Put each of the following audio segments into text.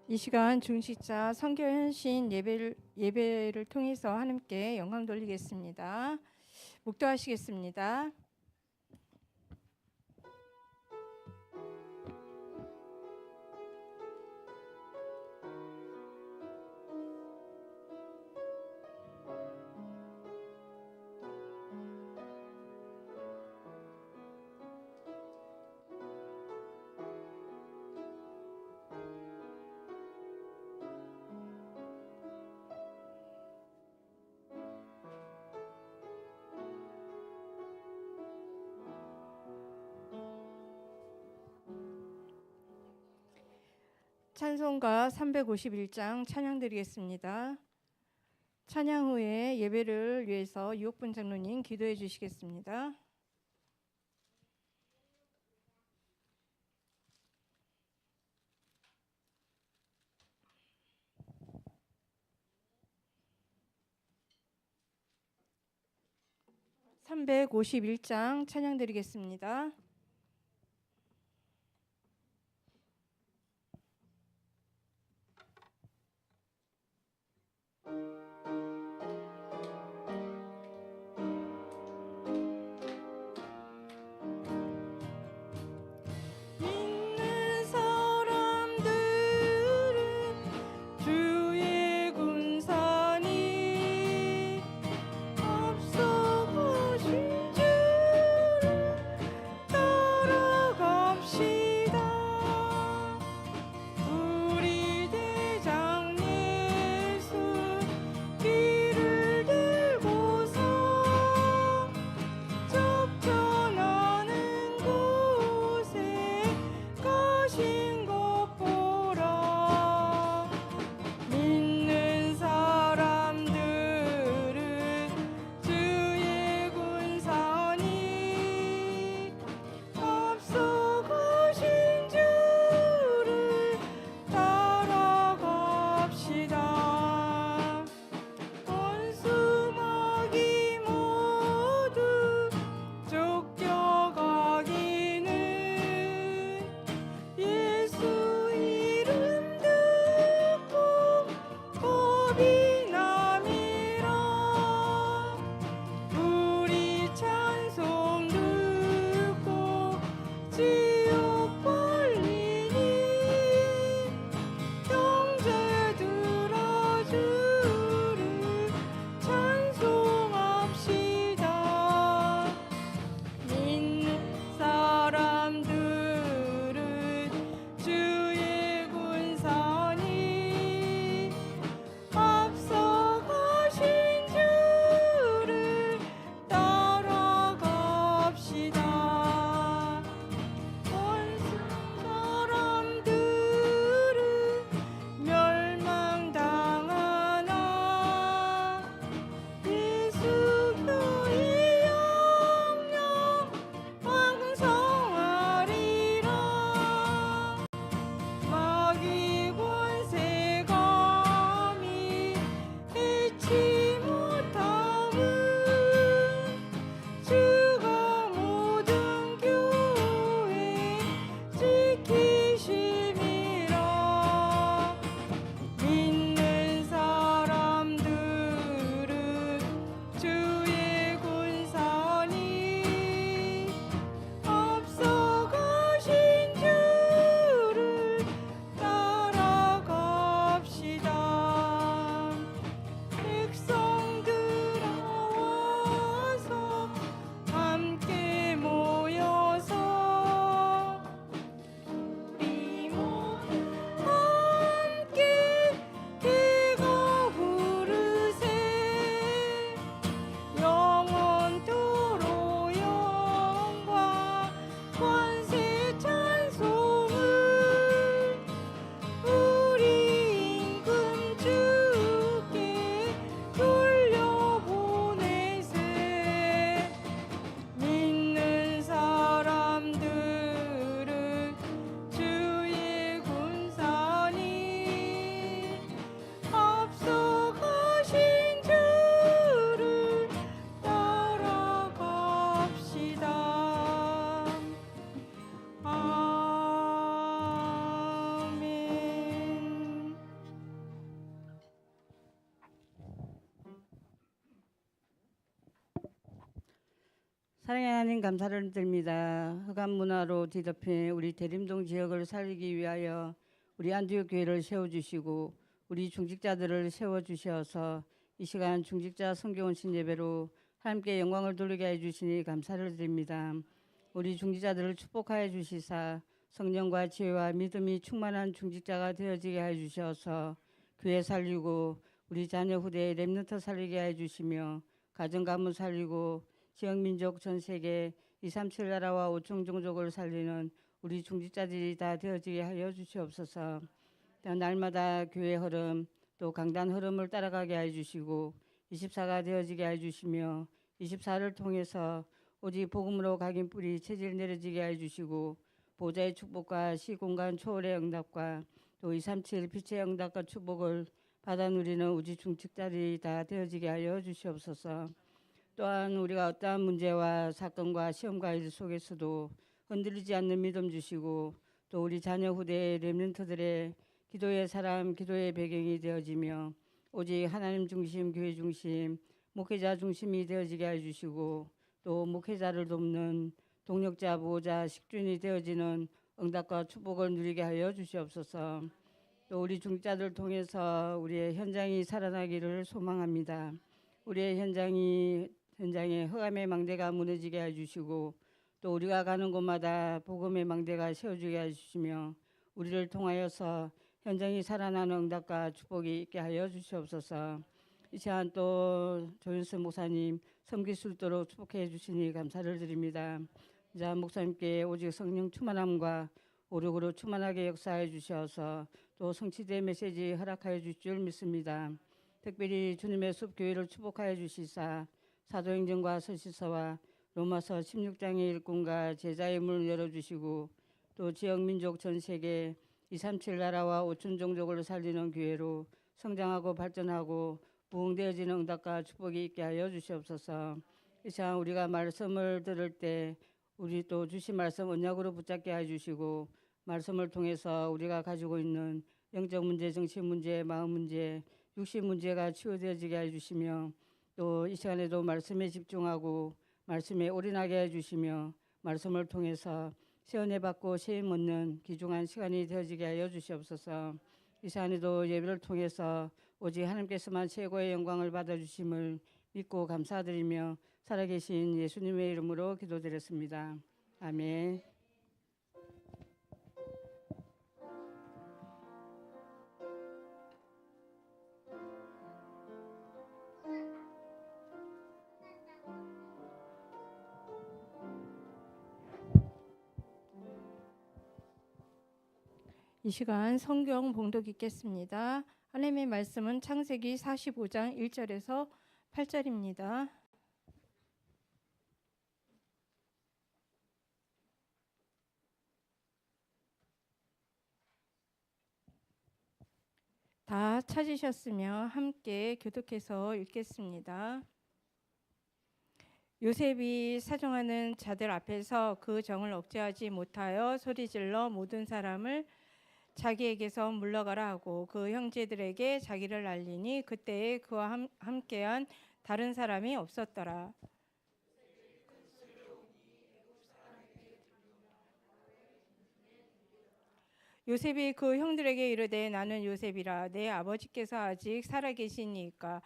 이 시간 중시자 성교현신 예배를 통해서 하나님께 영광 돌리겠습니다. 묵도하시겠습니다. 찬송가 351장 찬양 드리겠습니다. 찬양 후에 예배를 위해서 유옥분 장로님 기도해 주시겠습니다. (351장) 찬양 드리겠습니다. 하나님 감사를 드립니다. 흑암 문화로 뒤덮인 우리 대림동 지역을 살리기 위하여 우리 안디옥 교회를 세워주시고 우리 중직자들을 세워주셔서 이 시간 중직자 성경원신 예배로 하나님께 영광을 돌리게 해주시니 감사를 드립니다. 우리 중직자들을 축복하여 주시사 성령과 지혜와 믿음이 충만한 중직자가 되어지게 해주셔서 교회 살리고 우리 자녀 후대의 렘넌트 살리게 해주시며 가정 가문 살리고 지역 민족 전 세계 237 나라와 5천 종족을 살리는 우리 중직자들이 다 되어지게 하여 주시옵소서. 날마다 교회 흐름 또 강단 흐름을 따라가게 해 주시고 24가 되어지게 해 주시며 24를 통해서 오직 복음으로 각인 뿌리 체질 내려지게 해 주시고 보좌의 축복과 시공간 초월의 응답과 또 237 빛의 응답과 축복을 받아 누리는 우리 중직자들이 다 되어지게 하여 주시옵소서. 또한 우리가 어떠한 문제와 사건과 시험과 일 속에서도 흔들리지 않는 믿음 주시고 또 우리 자녀 후대의 렘넌트들의 기도의 사람, 기도의 배경이 되어지며 오직 하나님 중심, 교회 중심, 목회자 중심이 되어지게 해주시고 또 목회자를 돕는 동력자, 보호자, 식준이 되어지는 응답과 축복을 누리게 하여 주시옵소서. 또 우리 중직자들 통해서 우리의 현장이 살아나기를 소망합니다. 우리의 현장에 흑암의 망대가 무너지게 해주시고 또 우리가 가는 곳마다 복음의 망대가 세워지게 해주시며 우리를 통하여서 현장이 살아나는 응답과 축복이 있게 하여 주시옵소서. 이 시간 또 조윤수 목사님 섬길 수 있도록 축복해 주시니 감사를 드립니다. 자, 목사님께 오직 성령 충만함과 오력으로 충만하게 역사해 주셔서 또 성취된 메시지 허락하여 주실 줄 믿습니다. 특별히 주님의 숲 교회를 축복하여 주시사 사도행전과 서시서와 로마서 16장의 일꾼과 제자의 문을 열어주시고 또 지역 민족 전 세계 237 나라와 5천 종족을 살리는 교회로 성장하고 발전하고 부흥되어지는 응답과 축복이 있게 하여 주시옵소서. 이 시간 우리가 말씀을 들을 때 우리 또 주신 말씀 언약으로 붙잡게 해주시고 말씀을 통해서 우리가 가지고 있는 영적 문제, 정신 문제, 마음 문제, 육신 문제가 치유되어지게 해주시며 또 이 시간에도 말씀에 집중하고 말씀에 올인하게 해주시며 말씀을 통해서 세원해 받고 세임 얻는 귀중한 시간이 되어지게 하여 주시옵소서. 이 시간에도 예배를 통해서 오직 하나님께서만 최고의 영광을 받아주심을 믿고 감사드리며 살아계신 예수님의 이름으로 기도드렸습니다. 아멘. 이 시간 성경 봉독 읽겠습니다. 하나님의 말씀은 창세기 45장 1절에서 8절입니다. 다 찾으셨으며 함께 교독해서 읽겠습니다. 요셉이 사정하는 자들 앞에서 그 정을 억제하지 못하여 소리질러 모든 사람을 자기에게서 물러가라 하고 그 형제들에게 자기를 알리니 그때에 그와 함께한 다른 사람이 없었더라. 요셉이 그 형들에게 이르되 나는 요셉이라 내 아버지께서 아직 살아계시니까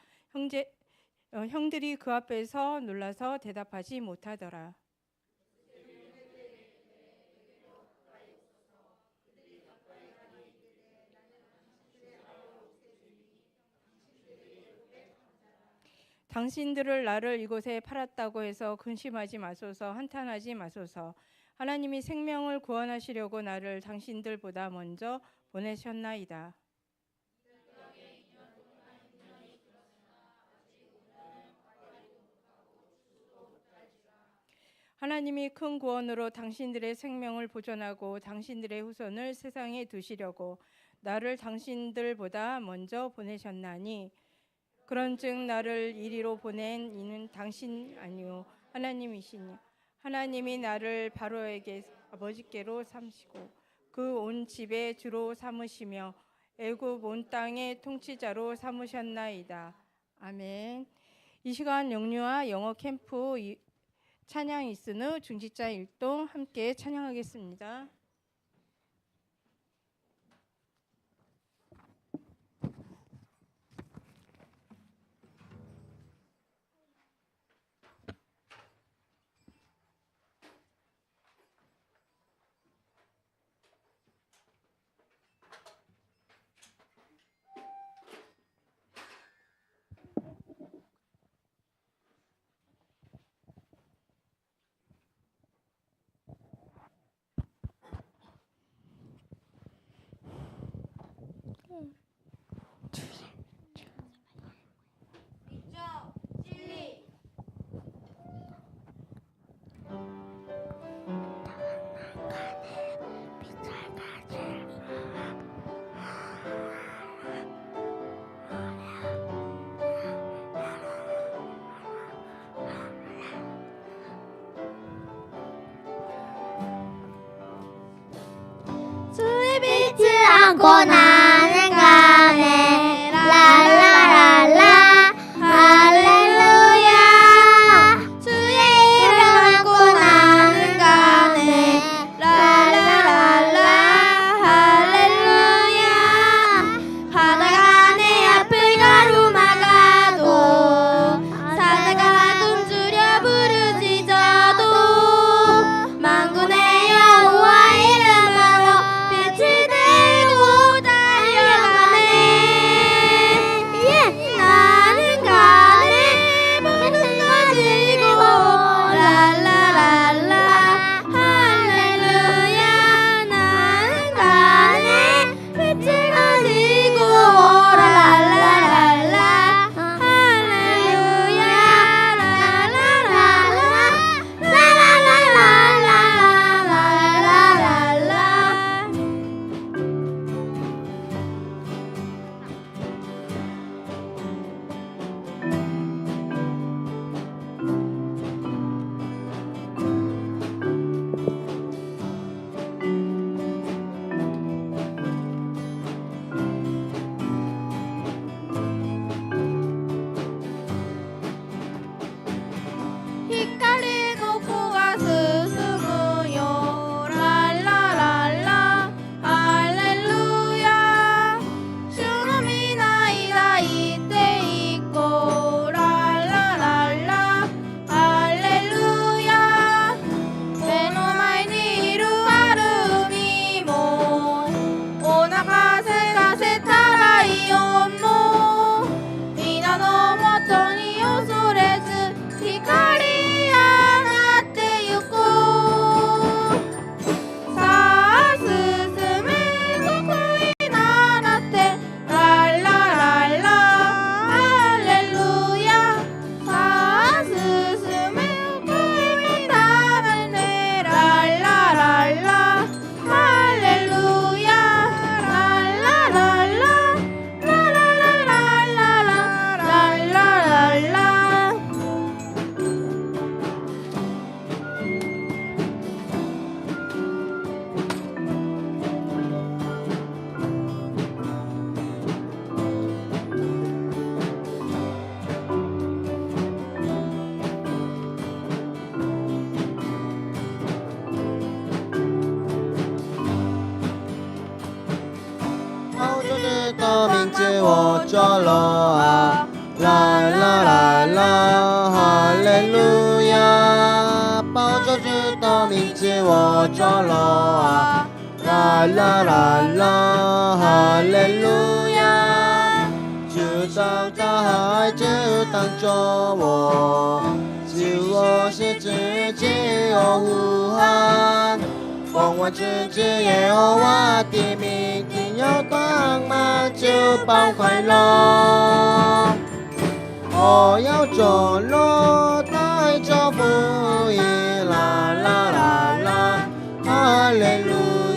형들이 그 앞에서 놀라서 대답하지 못하더라. 당신들을 나를 이곳에 팔았다고 해서 근심하지 마소서. 한탄하지 마소서. 하나님이 생명을 구원하시려고 나를 당신들보다 먼저 보내셨나이다. 하나님이 큰 구원으로 당신들의 생명을 보존하고 당신들의 후손을 세상에 두시려고 나를 당신들보다 먼저 보내셨나니 그런즉 나를 이리로 보낸 이는 당신 아니요 하나님이시니 하나님이 나를 바로에게 아버지께로 삼으시고 그 온 집의 주로 삼으시며 애굽 온 땅의 통치자로 삼으셨나이다. 아멘. 이 시간 영유아 영어 캠프 찬양 이순우 중직자 일동 함께 찬양하겠습니다. 주의 빛을 안고 나는 가네 랄라랄라 할렐루야 주의 이름 안고 나는 가네 랄라랄라 할렐루야 바다가 내 앞을 가로막아도 사자가 굶주려 부르짖어도 만군의 여호와 이름으로 빛을 들고 달려가네 나는 가네 모든 걸 지고 랄라랄라 할렐루야 나는 가네 빛을 가지고 랄라랄라 할렐루야 라라라라라라라라라라라 휘갈린 옥구가 스스무요 랄라랄라 할렐루야 주놈이 나이다 이때 있고 랄라랄라 할렐루야 베노마이 니루 아르미모 오나가세 가세 타라이 온모 미나노 모토니 오소레즈 히카리 나tte yuko 사스스메 고쿠이 나라테 랄라랄라 할렐루야 사스스메 고쿠이 나라네 랄라랄라 할렐루야 랄라랄라 라라라라라라라라라澳洲的名字我做了啊，啦啦啦啦，哈利路亚！澳洲的名字我做了啊，啦啦啦啦，哈利路亚！就当大海，就当作我，就我是自己有呼喊。奉我自己耶和华的名，听有光芒就报快乐。我要走路，带着福音，啦啦啦啦，哈利路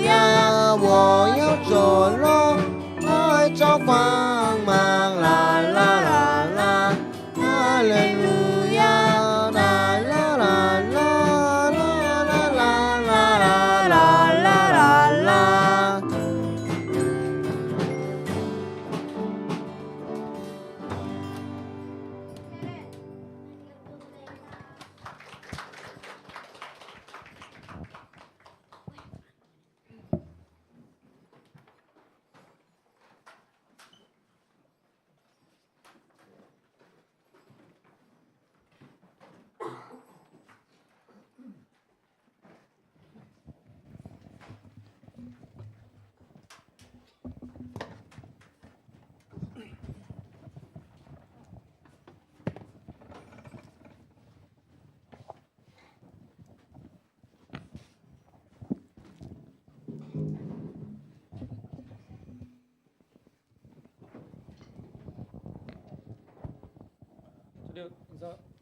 亚！我要走路，带着光芒，啦啦啦啦，哈利路亚！啦啦啦啦啦啦啦啦啦啦啦啦。 감사합니다.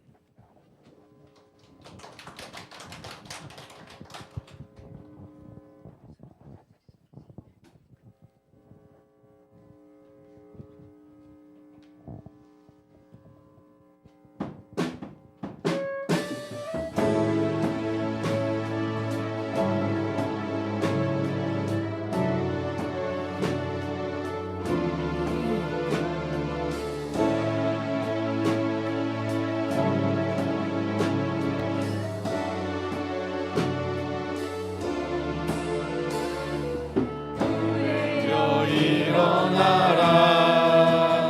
일어나라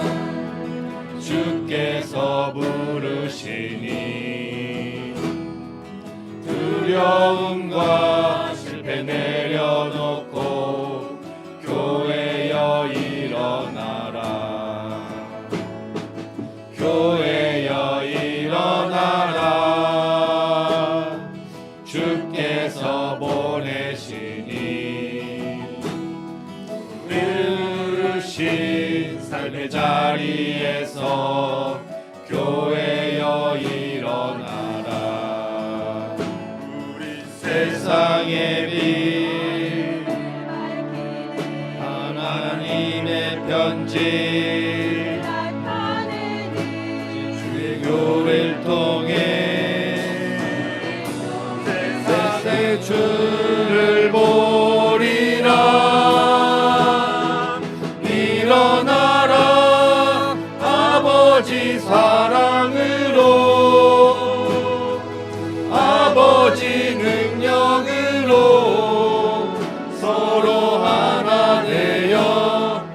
주께서 부르시니 두려움과 실패 내려놓고 교회여 일어나라 교회여 일어나라 주께서 보내시니 부르신 삶의 자리에서 교회여 일어나라 우리 세상의 빛 하나님의 편지 주의 교회를 통해 세상의 주를 보리라 일어나라 아버지 사랑으로 아버지 능력으로 서로 하나 되어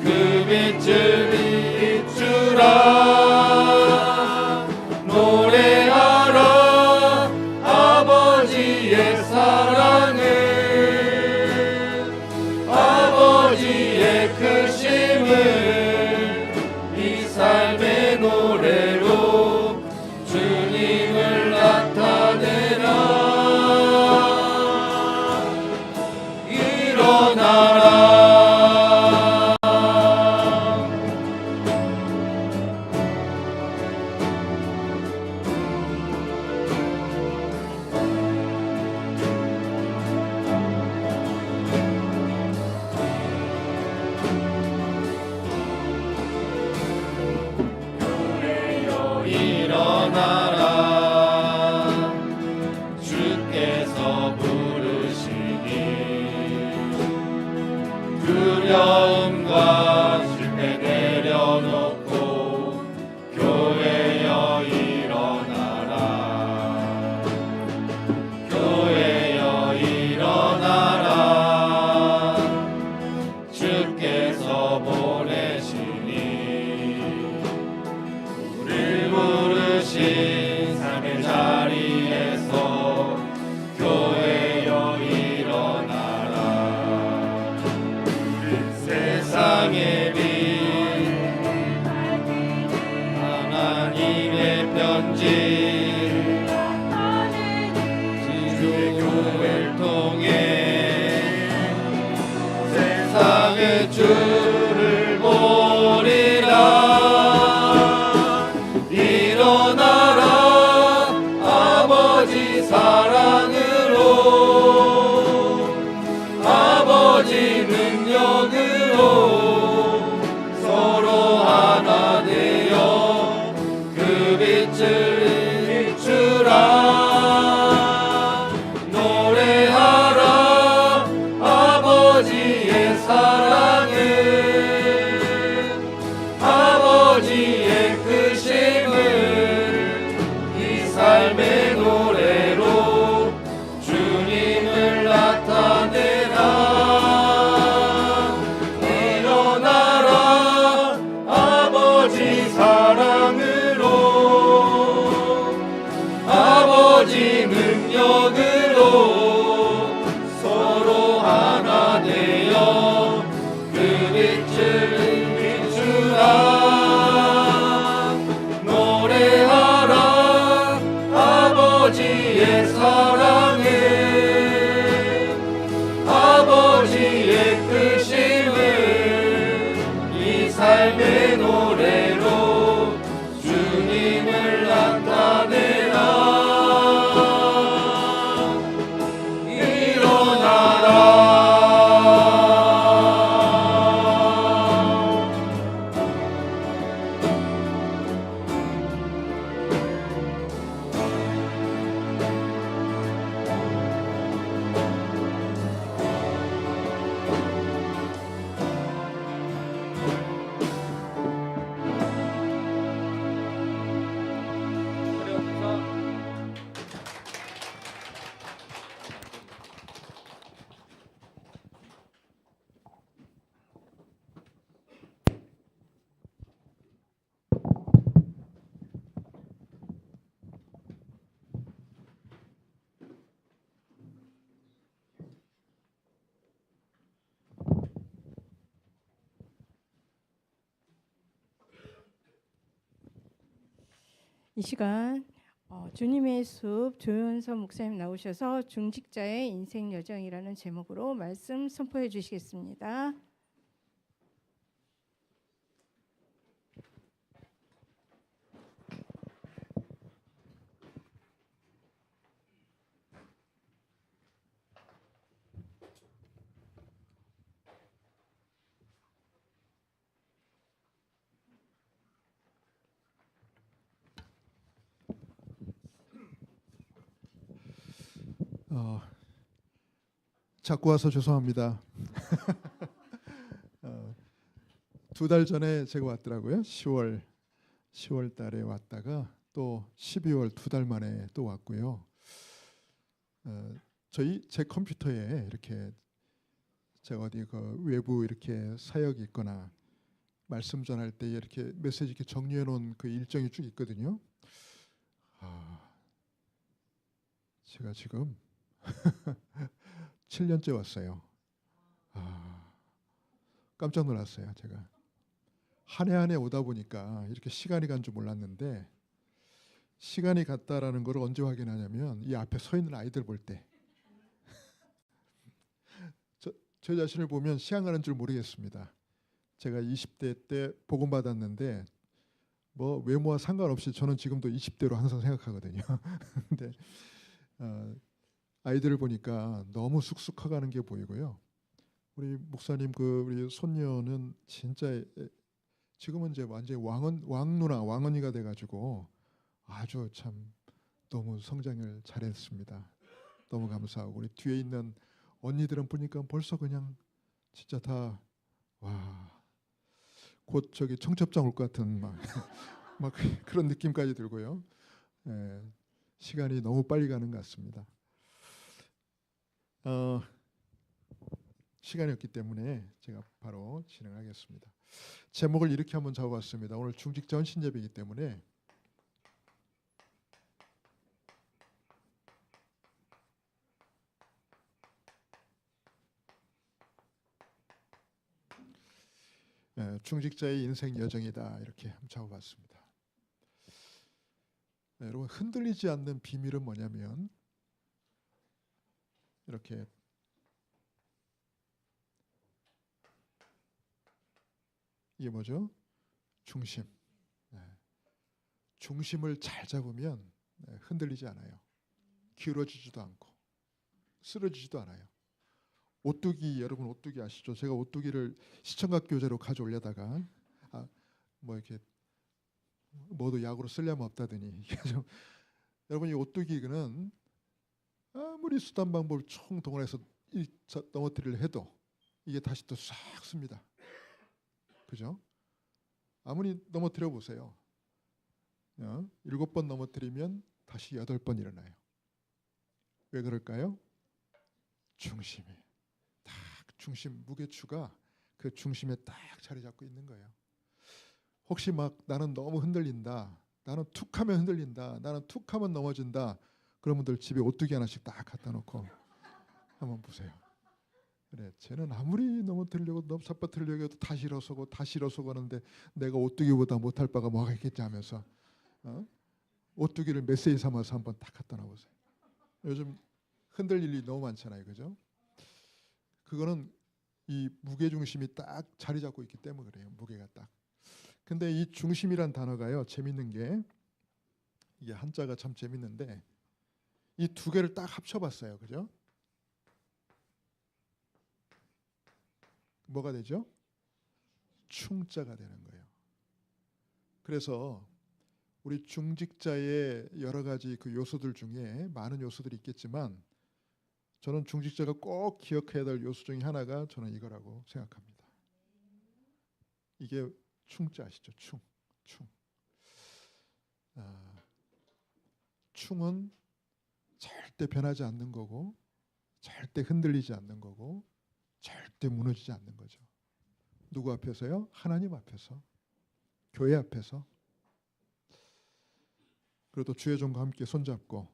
그 빛을 비추라 노래하라 아버지의 사랑을 아버지의 크심을 이 삶의 노래로 주님을 나타내라 일어나라 일어나라 주께서 부르시니 두려움과 실패 내려놓고 교회여 일어나라 교회여 일어나라 주께서 보내시니 우릴 부르신 삶의 자리에서 교회여 일어나라 우리 세상의 빛 하나님의 편지 주의 교회를 통해 세상의 주를 보리라 일어나라 아버지 사랑으로 아버지 능력으로 서로 하나 되어 그 빛을 비추라 노래하라 아버지의 사랑을 시간 주님의 숲 조윤선 목사님 나오셔서 중직자의 인생 여정이라는 제목으로 말씀 선포해 주시겠습니다. 자꾸 와서 죄송합니다. 2달 전에 제가 왔더라고요. 10월 달에 왔다가 또 12월 2달 만에 또 왔고요. 제 컴퓨터에 이렇게 제가 어디 그 외부 이렇게 사역이 있거나 말씀 전할 때 이렇게 메시지 이렇게 정리해 놓은 그 일정이 쭉 있거든요. 제가 지금 7년째 왔어요. 깜짝 놀랐어요. 제가 한 해 한 해 오다 보니까 이렇게 시간이 간 줄 몰랐는데, 시간이 갔다라는 걸 언제 확인하냐면 이 앞에 서 있는 아이들 볼 때 저 자신을 보면 시간 가는 줄 모르겠습니다. 제가 20대 때 복음 받았는데 뭐 외모와 상관없이 저는 지금도 20대로 항상 생각하거든요. 근데 아이들을 보니까 너무 쑥쑥 커가는 게 보이고요. 우리 목사님 우리 손녀는 진짜 지금은 이제 완전히 왕누나 왕언니가 돼가지고 아주 참 너무 성장을 잘했습니다. 너무 감사하고, 우리 뒤에 있는 언니들은 보니까 벌써 그냥 진짜 다 곧 저기 청첩장 올 것 같은 막 그런 느낌까지 들고요. 시간이 너무 빨리 가는 것 같습니다. 시간이 없기 때문에 제가 바로 진행하겠습니다. 제목을 이렇게 한번 잡아봤습니다. 오늘 중직자 헌신 예배이기 때문에 중직자의 인생 여정이다, 이렇게 한번 잡아봤습니다. 여러분, 흔들리지 않는 비밀은 뭐냐면 이렇게 이게 뭐죠? 중심. 중심을 잘 잡으면 흔들리지 않아요. 기울어지지도 않고 쓰러지지도 않아요. 오뚜기, 여러분 오뚜기 아시죠? 제가 오뚜기를 시청각 교재로 가져올려다가 뭐 이렇게 뭐도 약으로 쓸려면 없다더니 여러분, 이 오뚜기는 아무리 수단 방법을 총 동원해서 넘어뜨리려 해도 이게 다시 또 싹 씁니다. 그죠? 아무리 넘어뜨려 보세요. 7번 넘어뜨리면 다시 8번 일어나요. 왜 그럴까요? 중심이 딱, 중심 무게추가 그 중심에 딱 자리 잡고 있는 거예요. 혹시 막 나는 너무 흔들린다, 나는 툭하면 흔들린다, 나는 툭하면 넘어진다, 그런 분들 집에 오뚜기 하나씩 딱 갖다 놓고 한번 보세요. 그래, 쟤는 아무리 넘어뜨리려고 잡아뜨리려고 해도 다시 일어서고 다시 일어서고 하는데 내가 오뚜기보다 못할 바가 뭐가 있겠지 하면서 오뚜기를 메시지 삼아서 한번 딱 갖다 놔보세요. 요즘 흔들릴 일이 너무 많잖아요, 그죠? 그거는 이 무게 중심이 딱 자리 잡고 있기 때문에 그래요. 무게가 딱. 근데 이 중심이란 단어가요, 재밌는 게 이게 한자가 참 재밌는데 이 두 개를 딱 합쳐봤어요, 그죠? 뭐가 되죠? 충자가 되는 거예요. 그래서 우리 중직자의 여러 가지 그 요소들 중에 많은 요소들이 있겠지만 저는 중직자가 꼭 기억해야 될 요소 중에 하나가 저는 이거라고 생각합니다. 이게 충자 아시죠? 충. 충은 절대 변하지 않는 거고, 절대 흔들리지 않는 거고, 절대 무너지지 않는 거죠. 누구 앞에서요? 하나님 앞에서, 교회 앞에서. 그래도 주의 종과 함께 손잡고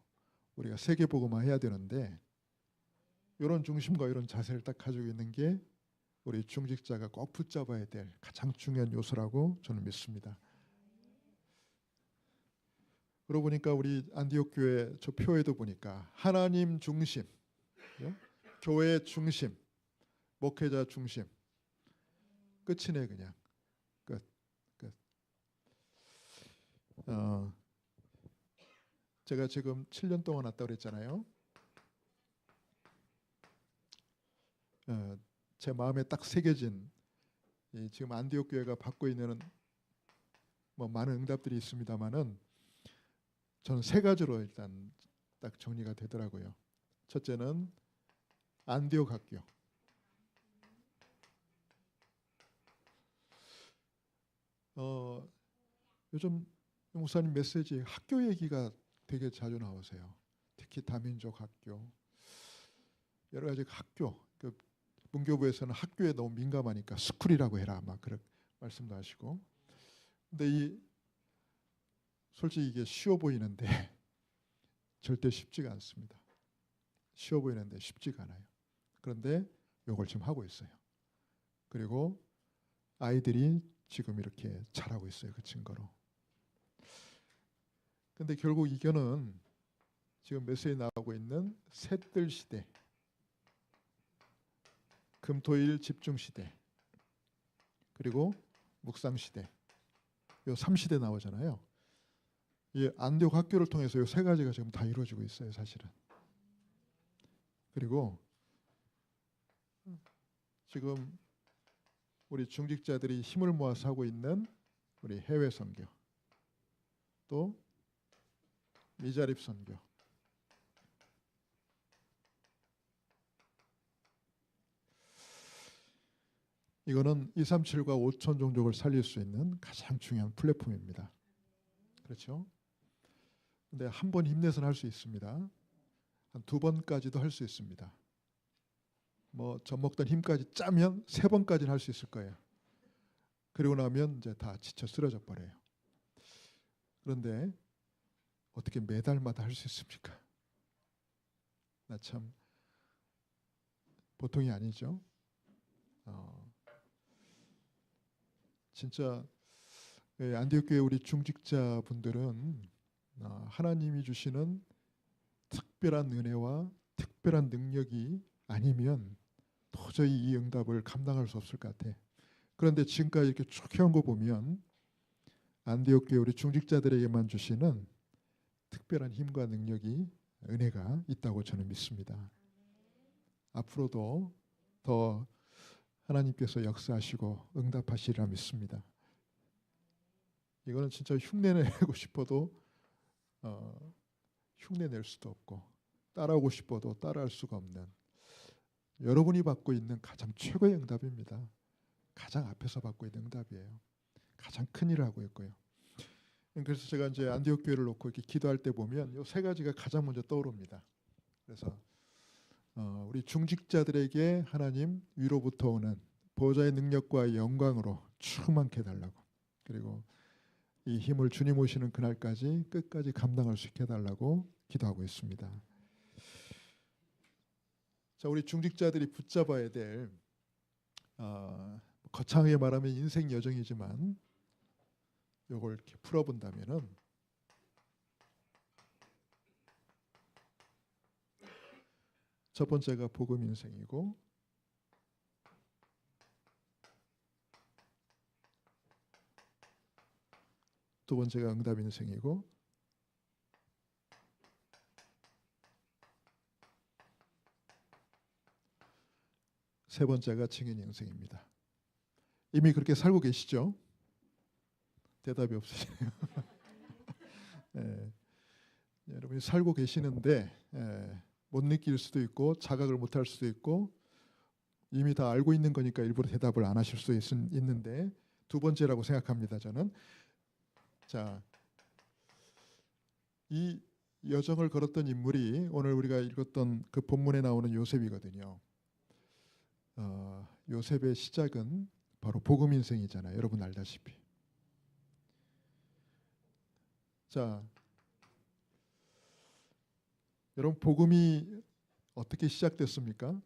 우리가 세계복음화 해야 되는데 이런 중심과 이런 자세를 딱 가지고 있는 게 우리 중직자가 꼭 붙잡아야 될 가장 중요한 요소라고 저는 믿습니다. 그러고 보니까 우리 안디옥 교회 저 표에도 보니까 하나님 중심, 예? 교회 중심, 목회자 중심. 끝이네 그냥. 끝. 제가 지금 7년 동안 왔다 그랬잖아요. 제 마음에 딱 새겨진 지금 안디옥 교회가 받고 있는 뭐 많은 응답들이 있습니다만은 저는 세 가지로 일단 딱 정리가 되더라고요. 첫째는 안디옥 학교. 요즘 목사님 메시지 학교 얘기가 되게 자주 나오세요. 특히 다민족 학교, 여러 가지 학교. 그 문교부에서는 학교에 너무 민감하니까 스쿨이라고 해라 막 그런 말씀도 하시고. 근데 솔직히 이게 쉬워 보이는데 절대 쉽지가 않습니다. 쉬워 보이는데 쉽지가 않아요. 그런데 이걸 지금 하고 있어요. 그리고 아이들이 지금 이렇게 잘하고 있어요. 그 증거로. 근데 결국 이거는 지금 메시지 나오고 있는 셋들 시대, 금토일 집중 시대, 그리고 묵상 시대, 요 3시대 나오잖아요. 이 안디옥 학교를 통해서 요 세 가지가 지금 다 이루어지고 있어요, 사실은. 그리고 지금 우리 중직자들이 힘을 모아서 하고 있는 우리 해외 선교, 또 미자립 선교, 이거는 237과 5천 종족을 살릴 수 있는 가장 중요한 플랫폼입니다. 그렇죠? 근데 한 번 힘내서는 할 수 있습니다. 한 2번까지도 할 수 있습니다. 뭐 젖먹던 힘까지 짜면 3번까지는 할 수 있을 거예요. 그리고 나면 이제 다 지쳐 쓰러져 버려요. 그런데 어떻게 매달마다 할 수 있습니까? 나 참 보통이 아니죠. 진짜 안디옥 교회 우리 중직자 분들은 하나님이 주시는 특별한 은혜와 특별한 능력이 아니면 도저히 이 응답을 감당할 수 없을 것 같아. 그런데 지금까지 이렇게 쭉 해온 거 보면 안디옥 교회 우리 중직자들에게만 주시는 특별한 힘과 능력이, 은혜가 있다고 저는 믿습니다. 앞으로도 더 하나님께서 역사하시고 응답하시리라 믿습니다. 이거는 진짜 흉내내고 싶어도 흉내낼 수도 없고 따라오고 싶어도 따라할 수가 없는, 여러분이 받고 있는 가장 최고의 응답입니다. 가장 앞에서 받고 있는 응답이에요. 가장 큰 일을 하고 있고요. 그래서 제가 이제 안디옥 교회를 놓고 이렇게 기도할 때 보면 이 세 가지가 가장 먼저 떠오릅니다. 그래서 우리 중직자들에게 하나님 위로부터 오는 보호자의 능력과 영광으로 충만케 해달라고, 그리고 이 힘을 주님 오시는 그날까지 끝까지 감당할 수 있게 해달라고 기도하고 있습니다. 자, 우리 중직자들이 붙잡아야 될 거창하게 말하면 인생 여정이지만 이걸 이렇게 풀어본다면은 첫 번째가 복음 인생이고, 두 번째가 응답 인생이고, 세 번째가 증인 인생입니다. 이미 그렇게 살고 계시죠? 대답이 없으시네요. 여러분이 살고 계시는데 못 느낄 수도 있고 자각을 못할 수도 있고 이미 다 알고 있는 거니까 일부러 대답을 안 하실 수 있는데, 두 번째라고 생각합니다. 저는. 자, 이 여정을 걸었던 인물이 오늘 우리가 읽었던 그 본문에 나오는 요셉이거든요. 요셉의 시작은 바로 복음 인생이잖아요. 여러분 알다시피. 자, 여러분 복음이 어떻게 시작됐습니까?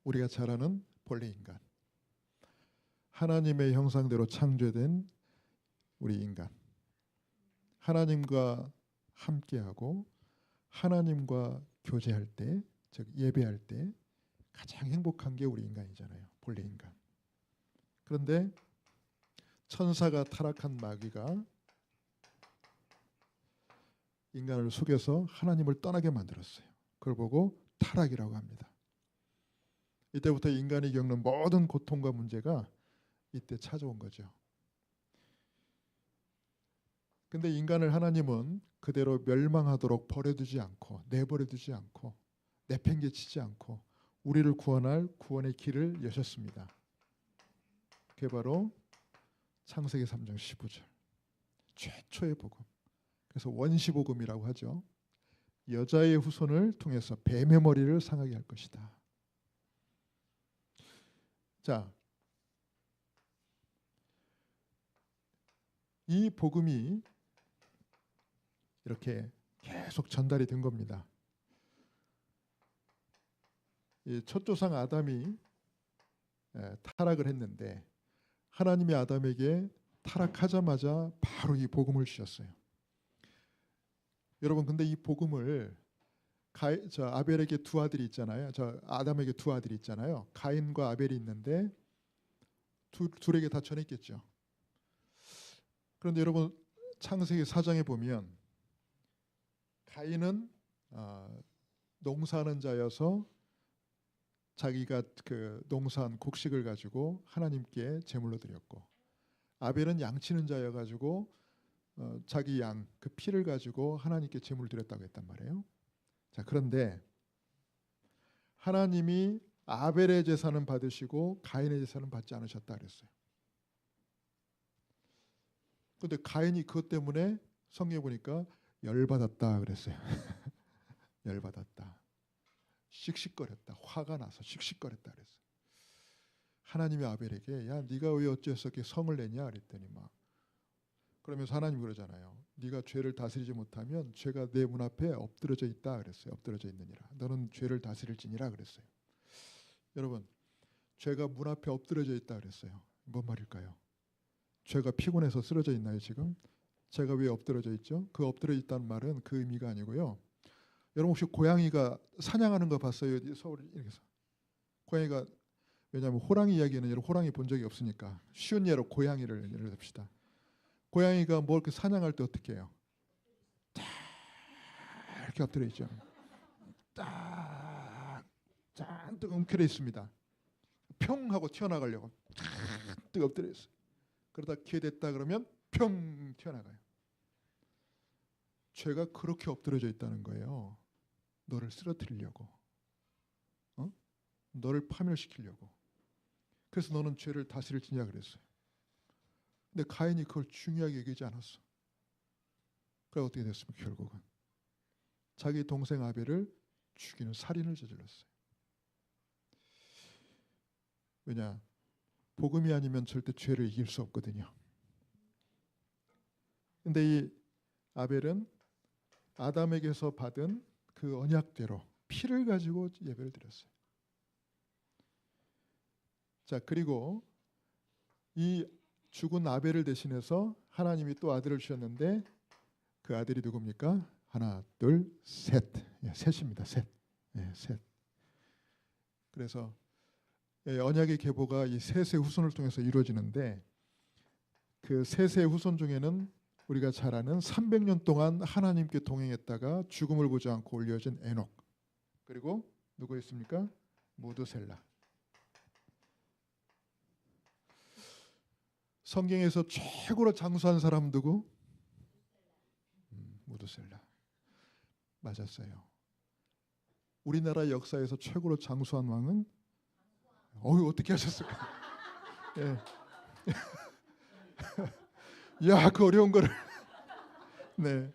우리가 잘 아는 본래 인간, 하나님의 형상대로 창조된 우리 인간, 하나님과 함께하고 하나님과 교제할 때, 즉 예배할 때 가장 행복한 게 우리 인간이잖아요. 본래 인간. 그런데 천사가 타락한 마귀가 인간을 속여서 하나님을 떠나게 만들었어요. 그걸 보고 타락이라고 합니다. 이때부터 인간이 겪는 모든 고통과 문제가 이때 찾아온 거죠. 근데 인간을 하나님은 그대로 멸망하도록 버려두지 않고, 내버려두지 않고, 내팽개치지 않고 우리를 구원할 구원의 길을 여셨습니다. 그게 바로 창세기 3장 15절 최초의 복음, 그래서 원시복음이라고 하죠. 여자의 후손을 통해서 뱀의 머리를 상하게 할 것이다. 자, 이 복음이 이렇게 계속 전달이 된 겁니다. 이 첫 조상 아담이 타락을 했는데 하나님이 아담에게 타락하자마자 바로 이 복음을 주셨어요. 여러분, 근데 이 복음을 아벨에게 두 아들이 있잖아요. 아담에게 두 아들이 있잖아요. 가인과 아벨이 있는데 둘에게 다 전했겠죠. 그런데 여러분, 창세기 4장에 보면 가인은 농사하는 자여서 자기가 그 농사한 곡식을 가지고 하나님께 제물로 드렸고, 아벨은 양치는 자여 가지고 자기 양 그 피를 가지고 하나님께 제물을 드렸다고 했단 말이에요. 자, 그런데 하나님이 아벨의 제사는 받으시고 가인의 제사는 받지 않으셨다 그랬어요. 그런데 가인이 그것 때문에 성경에 보니까 열받았다 그랬어요. 열받았다. 씩씩거렸다. 화가 나서 씩씩거렸다 그랬어요. 하나님이 아벨에게 야, 네가 왜 어째서 이렇게 성을 내냐 그랬더니 막 그러면서 하나님 그러잖아요. 네가 죄를 다스리지 못하면 죄가 내 문 앞에 엎드러져 있다 그랬어요. 엎드러져 있느니라. 너는 죄를 다스릴지니라 그랬어요. 여러분, 죄가 문 앞에 엎드러져 있다 그랬어요. 뭔 말일까요? 죄가 피곤해서 쓰러져 있나요 지금? 죄가 왜 엎드러져 있죠? 그 엎드러져 있다는 말은 그 의미가 아니고요. 여러분 혹시 고양이가 사냥하는 거 봤어요? 서울 이렇게서 고양이가, 왜냐하면 호랑이 이야기는 여러분 호랑이 본 적이 없으니까 쉬운 예로 고양이를 예를 듭시다. 고양이가 뭘 이렇게 사냥할 때 어떻게 해요? 딱 이렇게 엎드려 있죠. 딱 잔뜩 엉켜져 있습니다. 평 하고 튀어나가려고 잔뜩 엎드려 있어요. 그러다 기회 됐다 그러면 평 튀어나가요. 죄가 그렇게 엎드려져 있다는 거예요. 너를 쓰러뜨리려고, 너를 파멸시키려고. 그래서 너는 죄를 다스릴지냐 그랬어요. 근데 가인이 그걸 중요하게 여기지 않았어. 그래 어떻게 됐습니까? 결국은 자기 동생 아벨을 죽이는 살인을 저질렀어요. 왜냐? 복음이 아니면 절대 죄를 이길 수 없거든요. 근데 이 아벨은 아담에게서 받은 그 언약대로 피를 가지고 예배를 드렸어요. 자, 그리고 이 죽은 아벨을 대신해서 하나님이 또 아들을 주셨는데 그 아들이 누굽니까? 하나, 둘, 셋. 셋입니다. 셋. 셋. 그래서 언약의 계보가 이 셋의 후손을 통해서 이루어지는데 그 셋의 후손 중에는 우리가 잘 아는 300년 동안 하나님께 동행했다가 죽음을 보지 않고 올려진 에녹, 그리고 누구 있습니까? 무드셀라. 성경에서 최고로 장수한 사람 누구? 무드셀라. 맞았어요. 우리나라 역사에서 최고로 장수한 왕은 어떻게 하셨을까? 예. 야, 그 어려운 거를. 네.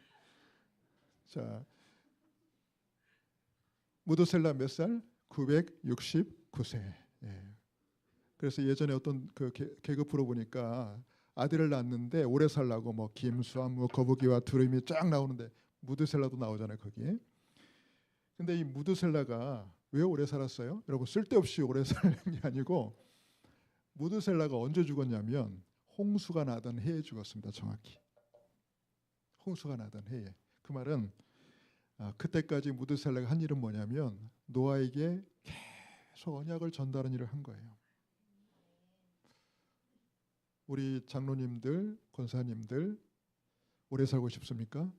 자, 무드셀라 몇 살? 969세. 예. 그래서 예전에 어떤 그 개그 프로 보니까 아들을 낳았는데 오래 살라고 뭐 김수환, 뭐 거북이와 두루미 쫙 나오는데 무드셀라도 나오잖아요 거기에. 근데 이 무드셀라가 왜 오래 살았어요? 여러분 쓸데없이 오래 살 게 아니고 무드셀라가 언제 죽었냐면 홍수가 나던 해에 죽었습니다. 정확히 홍수가 나던 해에. 그 말은 그때까지 무드셀라가 한 일은 뭐냐면 노아에게 계속 언약을 전달하는 일을 한 거예요. 우리 장로님들, 권사님들 오래 살고 싶습니까?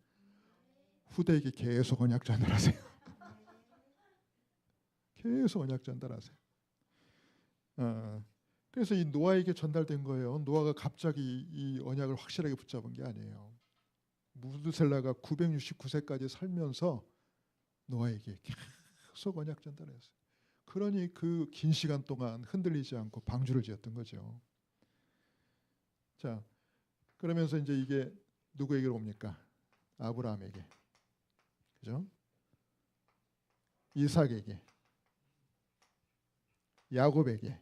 후대에게 계속 언약 전달하세요. 계속 언약 전달하세요. 그래서 이 노아에게 전달된 거예요. 노아가 갑자기 이 언약을 확실하게 붙잡은 게 아니에요. 무드셀라가 969세까지 살면서 노아에게 계속 언약 전달했어요. 그러니 그 긴 시간 동안 흔들리지 않고 방주를 지었던 거죠. 자, 그러면서 이제 이게 누구에게로 옵니까? 아브라함에게, 그죠? 이삭에게, 야곱에게,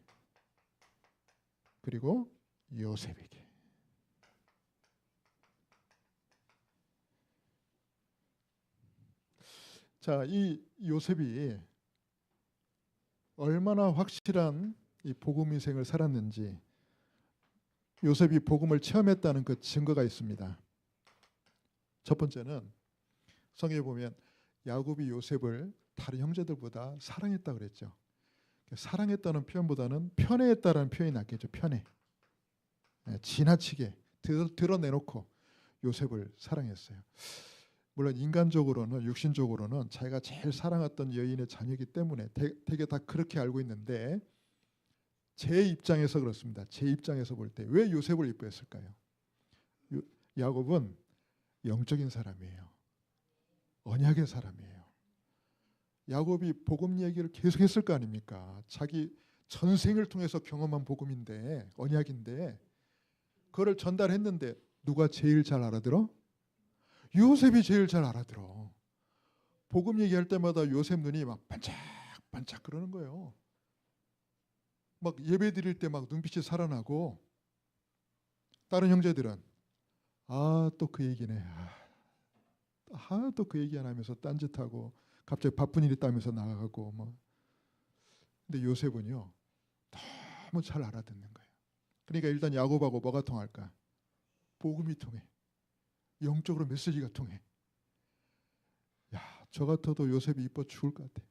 그리고 요셉에게. 자, 이 요셉이 얼마나 확실한 이 복음 인생을 살았는지 요셉이 복음을 체험했다는 그 증거가 있습니다. 첫 번째는 성경에 보면 야곱이 요셉을 다른 형제들보다 사랑했다 그랬죠. 사랑했다는 표현보다는 편애했다라는 표현이 낫겠죠. 편애. 지나치게 드러내놓고 요셉을 사랑했어요. 물론 인간적으로는 육신적으로는 자기가 제일 사랑했던 여인의 자녀이기 때문에 되게 다 그렇게 알고 있는데 제 입장에서 그렇습니다. 제 입장에서 볼 때 왜 요셉을 이뻐했을까요? 야곱은 영적인 사람이에요. 언약의 사람이에요. 야곱이 복음 얘기를 계속 했을 거 아닙니까? 자기 전생을 통해서 경험한 복음인데 언약인데 그거를 전달했는데 누가 제일 잘 알아들어? 요셉이 제일 잘 알아들어. 복음 얘기할 때마다 요셉 눈이 막 반짝반짝 그러는 거예요. 막 예배 드릴 때 막 눈빛이 살아나고 다른 형제들은 또 그 얘기네. 또 그 얘기 안 하면서 딴짓하고 갑자기 바쁜 일이 있다면서 나가고 뭐. 근데 요셉은요 너무 잘 알아듣는 거예요. 그러니까 일단 야곱하고 뭐가 통할까? 복음이 통해. 영적으로 메시지가 통해. 야, 저 같아도 요셉이 이뻐 죽을 것 같아.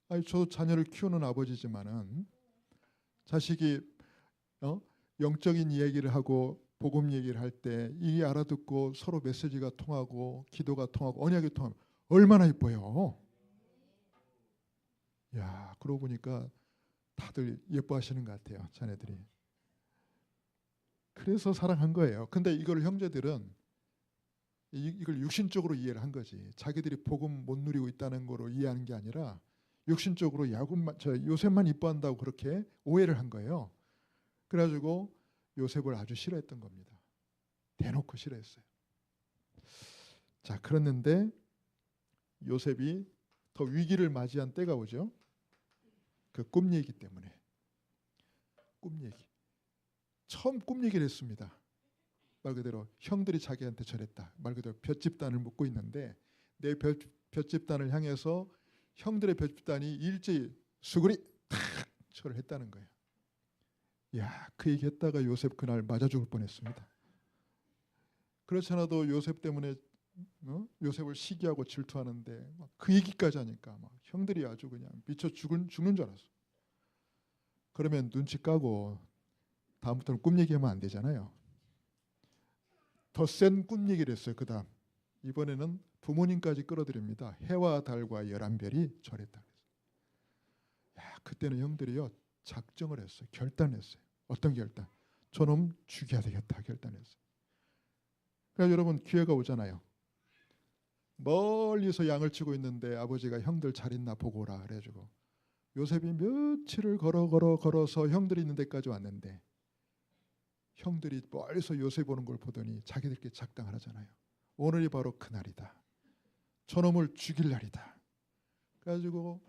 아니 저도 자녀를 키우는 아버지지만은 자식이 영적인 이야기를 하고 복음 얘기를 할 때 이게 알아듣고 서로 메시지가 통하고 기도가 통하고 언약이 통하면 얼마나 이뻐요. 야, 그러고 보니까 다들 예뻐하시는 것 같아요, 자녀들이. 그래서 사랑한 거예요. 근데 이걸 형제들은 이걸 육신적으로 이해를 한 거지. 자기들이 복음 못 누리고 있다는 거로 이해하는 게 아니라 육신적으로 요셉만 이뻐한다고 그렇게 오해를 한 거예요. 그래가지고 요셉을 아주 싫어했던 겁니다. 대놓고 싫어했어요. 자, 그랬는데 요셉이 더 위기를 맞이한 때가 오죠. 그 꿈 얘기 때문에. 꿈 얘기. 처음 꿈 얘기를 했습니다. 말 그대로 형들이 자기한테 절했다. 말 그대로 볏집단을 묻고 있는데 내 볏집단을 향해서 형들의 볏집단이 일제히 수그리 탁 절을 했다는 거예요. 야, 그 얘기했다가 요셉 그날 맞아 죽을 뻔했습니다. 그렇지 않아도 요셉 때문에 요셉을 시기하고 질투하는데 그 얘기까지 하니까 막 형들이 아주 그냥 미쳐 죽는 줄 알았어. 그러면 눈치 까고 다음부터는 꿈 얘기하면 안 되잖아요. 더 센 꿈 얘기를 했어요. 그 다음 이번에는 부모님까지 끌어들입니다. 해와 달과 11별이 절했다. 야, 그때는 형들이요 작정을 했어요. 결단했어요. 어떤 결단? 저놈 죽여야 되겠다 결단했어요. 그러니까 여러분 기회가 오잖아요. 멀리서 양을 치고 있는데 아버지가 형들 잘 있나 보고 오라 그래가지고 요셉이 며칠을 걸어서 형들이 있는 데까지 왔는데 형들이 멀리서 요셉 오는 걸 보더니 자기들끼리 작당을 하잖아요. 오늘이 바로 그날이다. 저놈을 죽일 날이다. 그래가지고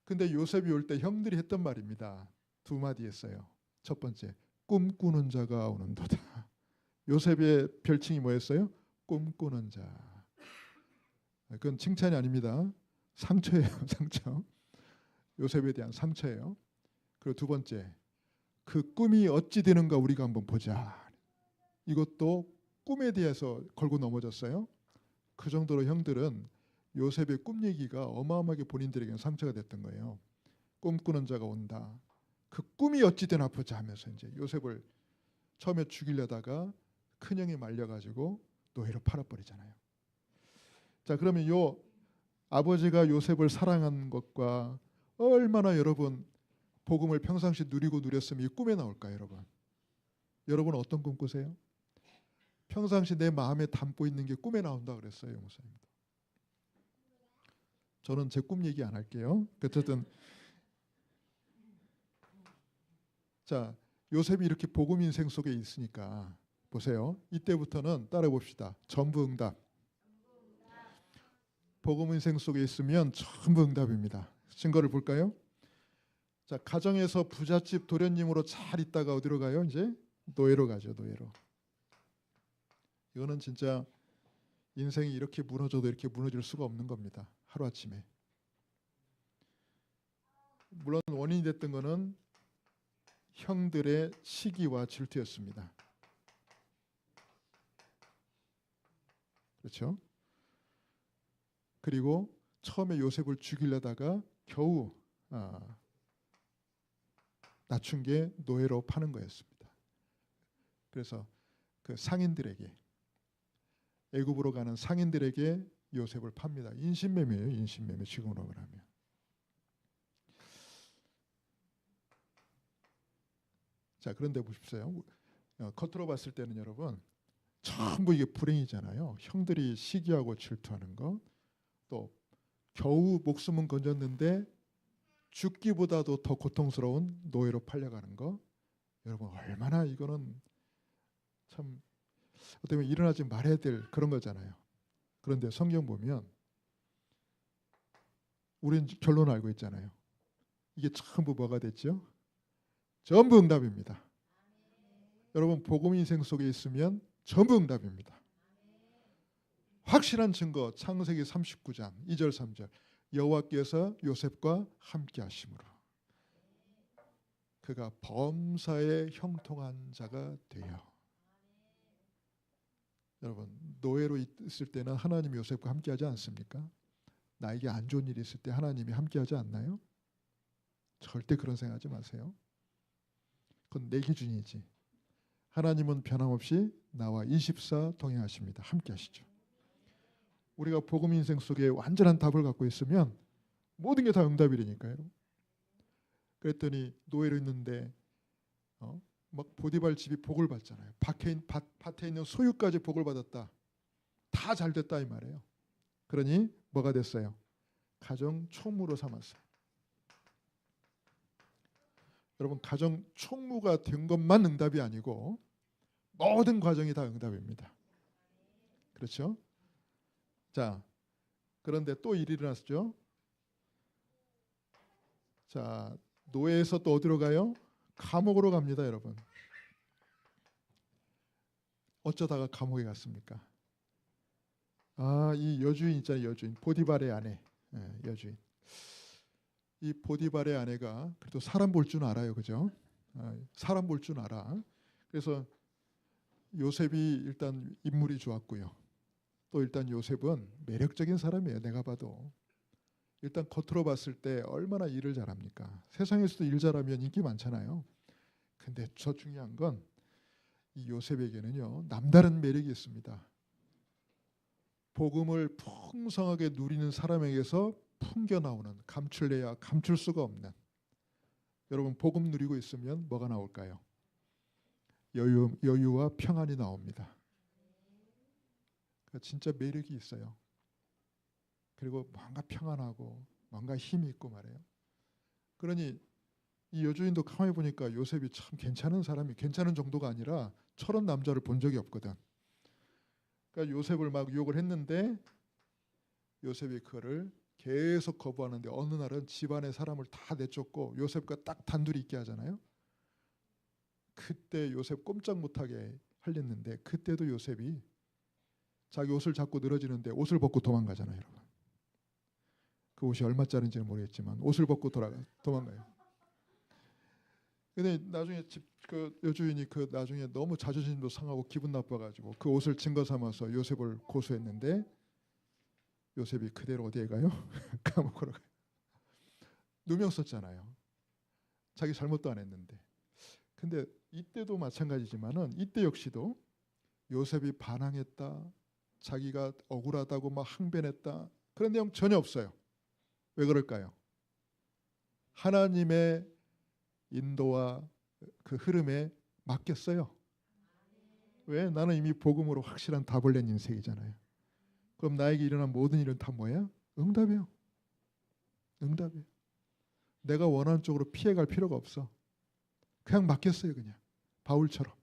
근데 요셉이 올 때 형들이 했던 말입니다. 두 마디 했어요. 첫 번째, 꿈꾸는 자가 오는도다. 요셉의 별칭이 뭐였어요? 꿈꾸는 자. 그건 칭찬이 아닙니다. 상처예요. 상처. 요셉에 대한 상처예요. 그리고 두 번째, 그 꿈이 어찌 되는가 우리가 한번 보자. 이것도 꿈에 대해서 걸고 넘어졌어요. 그 정도로 형들은 요셉의 꿈 얘기가 어마어마하게 본인들에게는 상처가 됐던 거예요. 꿈꾸는 자가 온다. 그 꿈이 어찌 되나 보자 하면서 이제 요셉을 처음에 죽이려다가 큰형이 말려가지고 노예로 팔아버리잖아요. 자, 그러면 요 아버지가 요셉을 사랑한 것과 얼마나 여러분 복음을 평상시 누리고 누렸으면 이 꿈에 나올까요, 여러분? 여러분은 어떤 꿈 꾸세요? 평상시 내 마음에 담고 있는 게 꿈에 나온다 그랬어요, 목사님도. 저는 제 꿈 얘기 안 할게요. 어쨌든 자, 요셉이 이렇게 복음 인생 속에 있으니까 보세요. 이때부터는 따라 봅시다. 전부 응답. 복음 인생 속에 있으면 전부 응답입니다. 증거를 볼까요? 자, 가정에서 부잣집 도련님으로 잘 있다가 어디로 가요? 이제 노예로 가죠. 노예로. 이거는 진짜 인생이 이렇게 무너져도 이렇게 무너질 수가 없는 겁니다. 하루아침에. 물론 원인이 됐던 거는 형들의 시기와 질투였습니다. 그렇죠? 그리고 처음에 요셉을 죽이려다가 겨우 낮춘 게 노예로 파는 거였습니다. 그래서 그 상인들에게, 애굽으로 가는 상인들에게 요셉을 팝니다. 인신매매예요. 인신매매, 지금으로 말하면. 자, 그런데 보십시오. 겉으로 봤을 때는 여러분 전부 이게 불행이잖아요. 형들이 시기하고 질투하는 거, 또 겨우 목숨은 건졌는데 죽기보다도 더 고통스러운 노예로 팔려가는 거, 여러분 얼마나 이거는 참 어떻게 보면 일어나지 말아야 될 그런 거잖아요. 그런데 성경 보면 우리는 결론 알고 있잖아요. 이게 전부 뭐가 됐죠? 전부 응답입니다. 여러분 복음 인생 속에 있으면 전부 응답입니다. 확실한 증거, 창세기 39장 2절 3절. 여호와께서 요셉과 함께 하심으로 그가 범사에 형통한 자가 되어. 여러분 노예로 있을 때는 하나님이 요셉과 함께 하지 않습니까? 나에게 안 좋은 일이 있을 때 하나님이 함께 하지 않나요? 절대 그런 생각하지 마세요. 그건 내 기준이지. 하나님은 변함없이 나와 24 동행하십니다. 함께 하시죠. 우리가 복음 인생 속에 완전한 답을 갖고 있으면 모든 게 다 응답이라니까요. 그랬더니 노예로 있는데 막 보디발 집이 복을 받잖아요. 밭에 있는 소유까지 복을 받았다. 다 잘 됐다 이 말이에요. 그러니 뭐가 됐어요? 가정 총무로 삼았어요. 여러분 가정 총무가 된 것만 응답이 아니고 모든 과정이 다 응답입니다. 그렇죠? 자, 그런데 또 일이 일어났죠. 자, 노예에서 또 어디로 가요? 감옥으로 갑니다, 여러분. 어쩌다가 감옥에 갔습니까? 이 여주인 있잖아요, 여주인. 보디발의 아내, 여주인. 이 보디발의 아내가 그래도 사람 볼 줄 알아요, 그죠? 사람 볼 줄 알아. 그래서 요셉이 일단 인물이 좋았고요. 또 일단 요셉은 매력적인 사람이에요. 내가 봐도. 일단 겉으로 봤을 때 얼마나 일을 잘합니까? 세상에서도 일 잘하면 인기 많잖아요. 근데 저 중요한 건 이 요셉에게는요 남다른 매력이 있습니다. 복음을 풍성하게 누리는 사람에게서 풍겨나오는, 감출래야 감출 수가 없는. 여러분 복음 누리고 있으면 뭐가 나올까요? 여유와 평안이 나옵니다. 진짜 매력이 있어요. 그리고 뭔가 평안하고 뭔가 힘이 있고 말이에요. 그러니 이 여주인도 가만히 보니까 요셉이 참 괜찮은 사람이, 괜찮은 정도가 아니라 저런 남자를 본 적이 없거든. 그러니까 요셉을 막 유혹을 했는데 요셉이 그거를 계속 거부하는데 어느 날은 집안의 사람을 다 내쫓고 요셉과 딱 단둘이 있게 하잖아요. 그때 요셉 꼼짝 못하게 하려는데 그때도 요셉이 자기 옷을 잡고 늘어지는데 옷을 벗고 도망가잖아요, 여러분. 그 옷이 얼마짜리인지는 모르겠지만 옷을 벗고 도망가요. 근데 나중에 집 그 여주인이 그 나중에 너무 자존심도 상하고 기분 나빠가지고 그 옷을 증거 삼아서 요셉을 고소했는데 요셉이 그대로 어디에 가요? 감옥으로 가요. 누명 썼잖아요. 자기 잘못도 안 했는데. 근데 이때도 마찬가지지만은 이때 역시도 요셉이 반항했다, 자기가 억울하다고 막 항변했다, 그런 내용 전혀 없어요. 왜 그럴까요? 하나님의 인도와 그 흐름에 맡겼어요. 왜? 나는 이미 복음으로 확실한 답을 낸 인생이잖아요. 그럼 나에게 일어난 모든 일은 다 뭐야? 응답이에요. 응답이에요. 내가 원하는 쪽으로 피해갈 필요가 없어. 그냥 맡겼어요. 그냥 바울처럼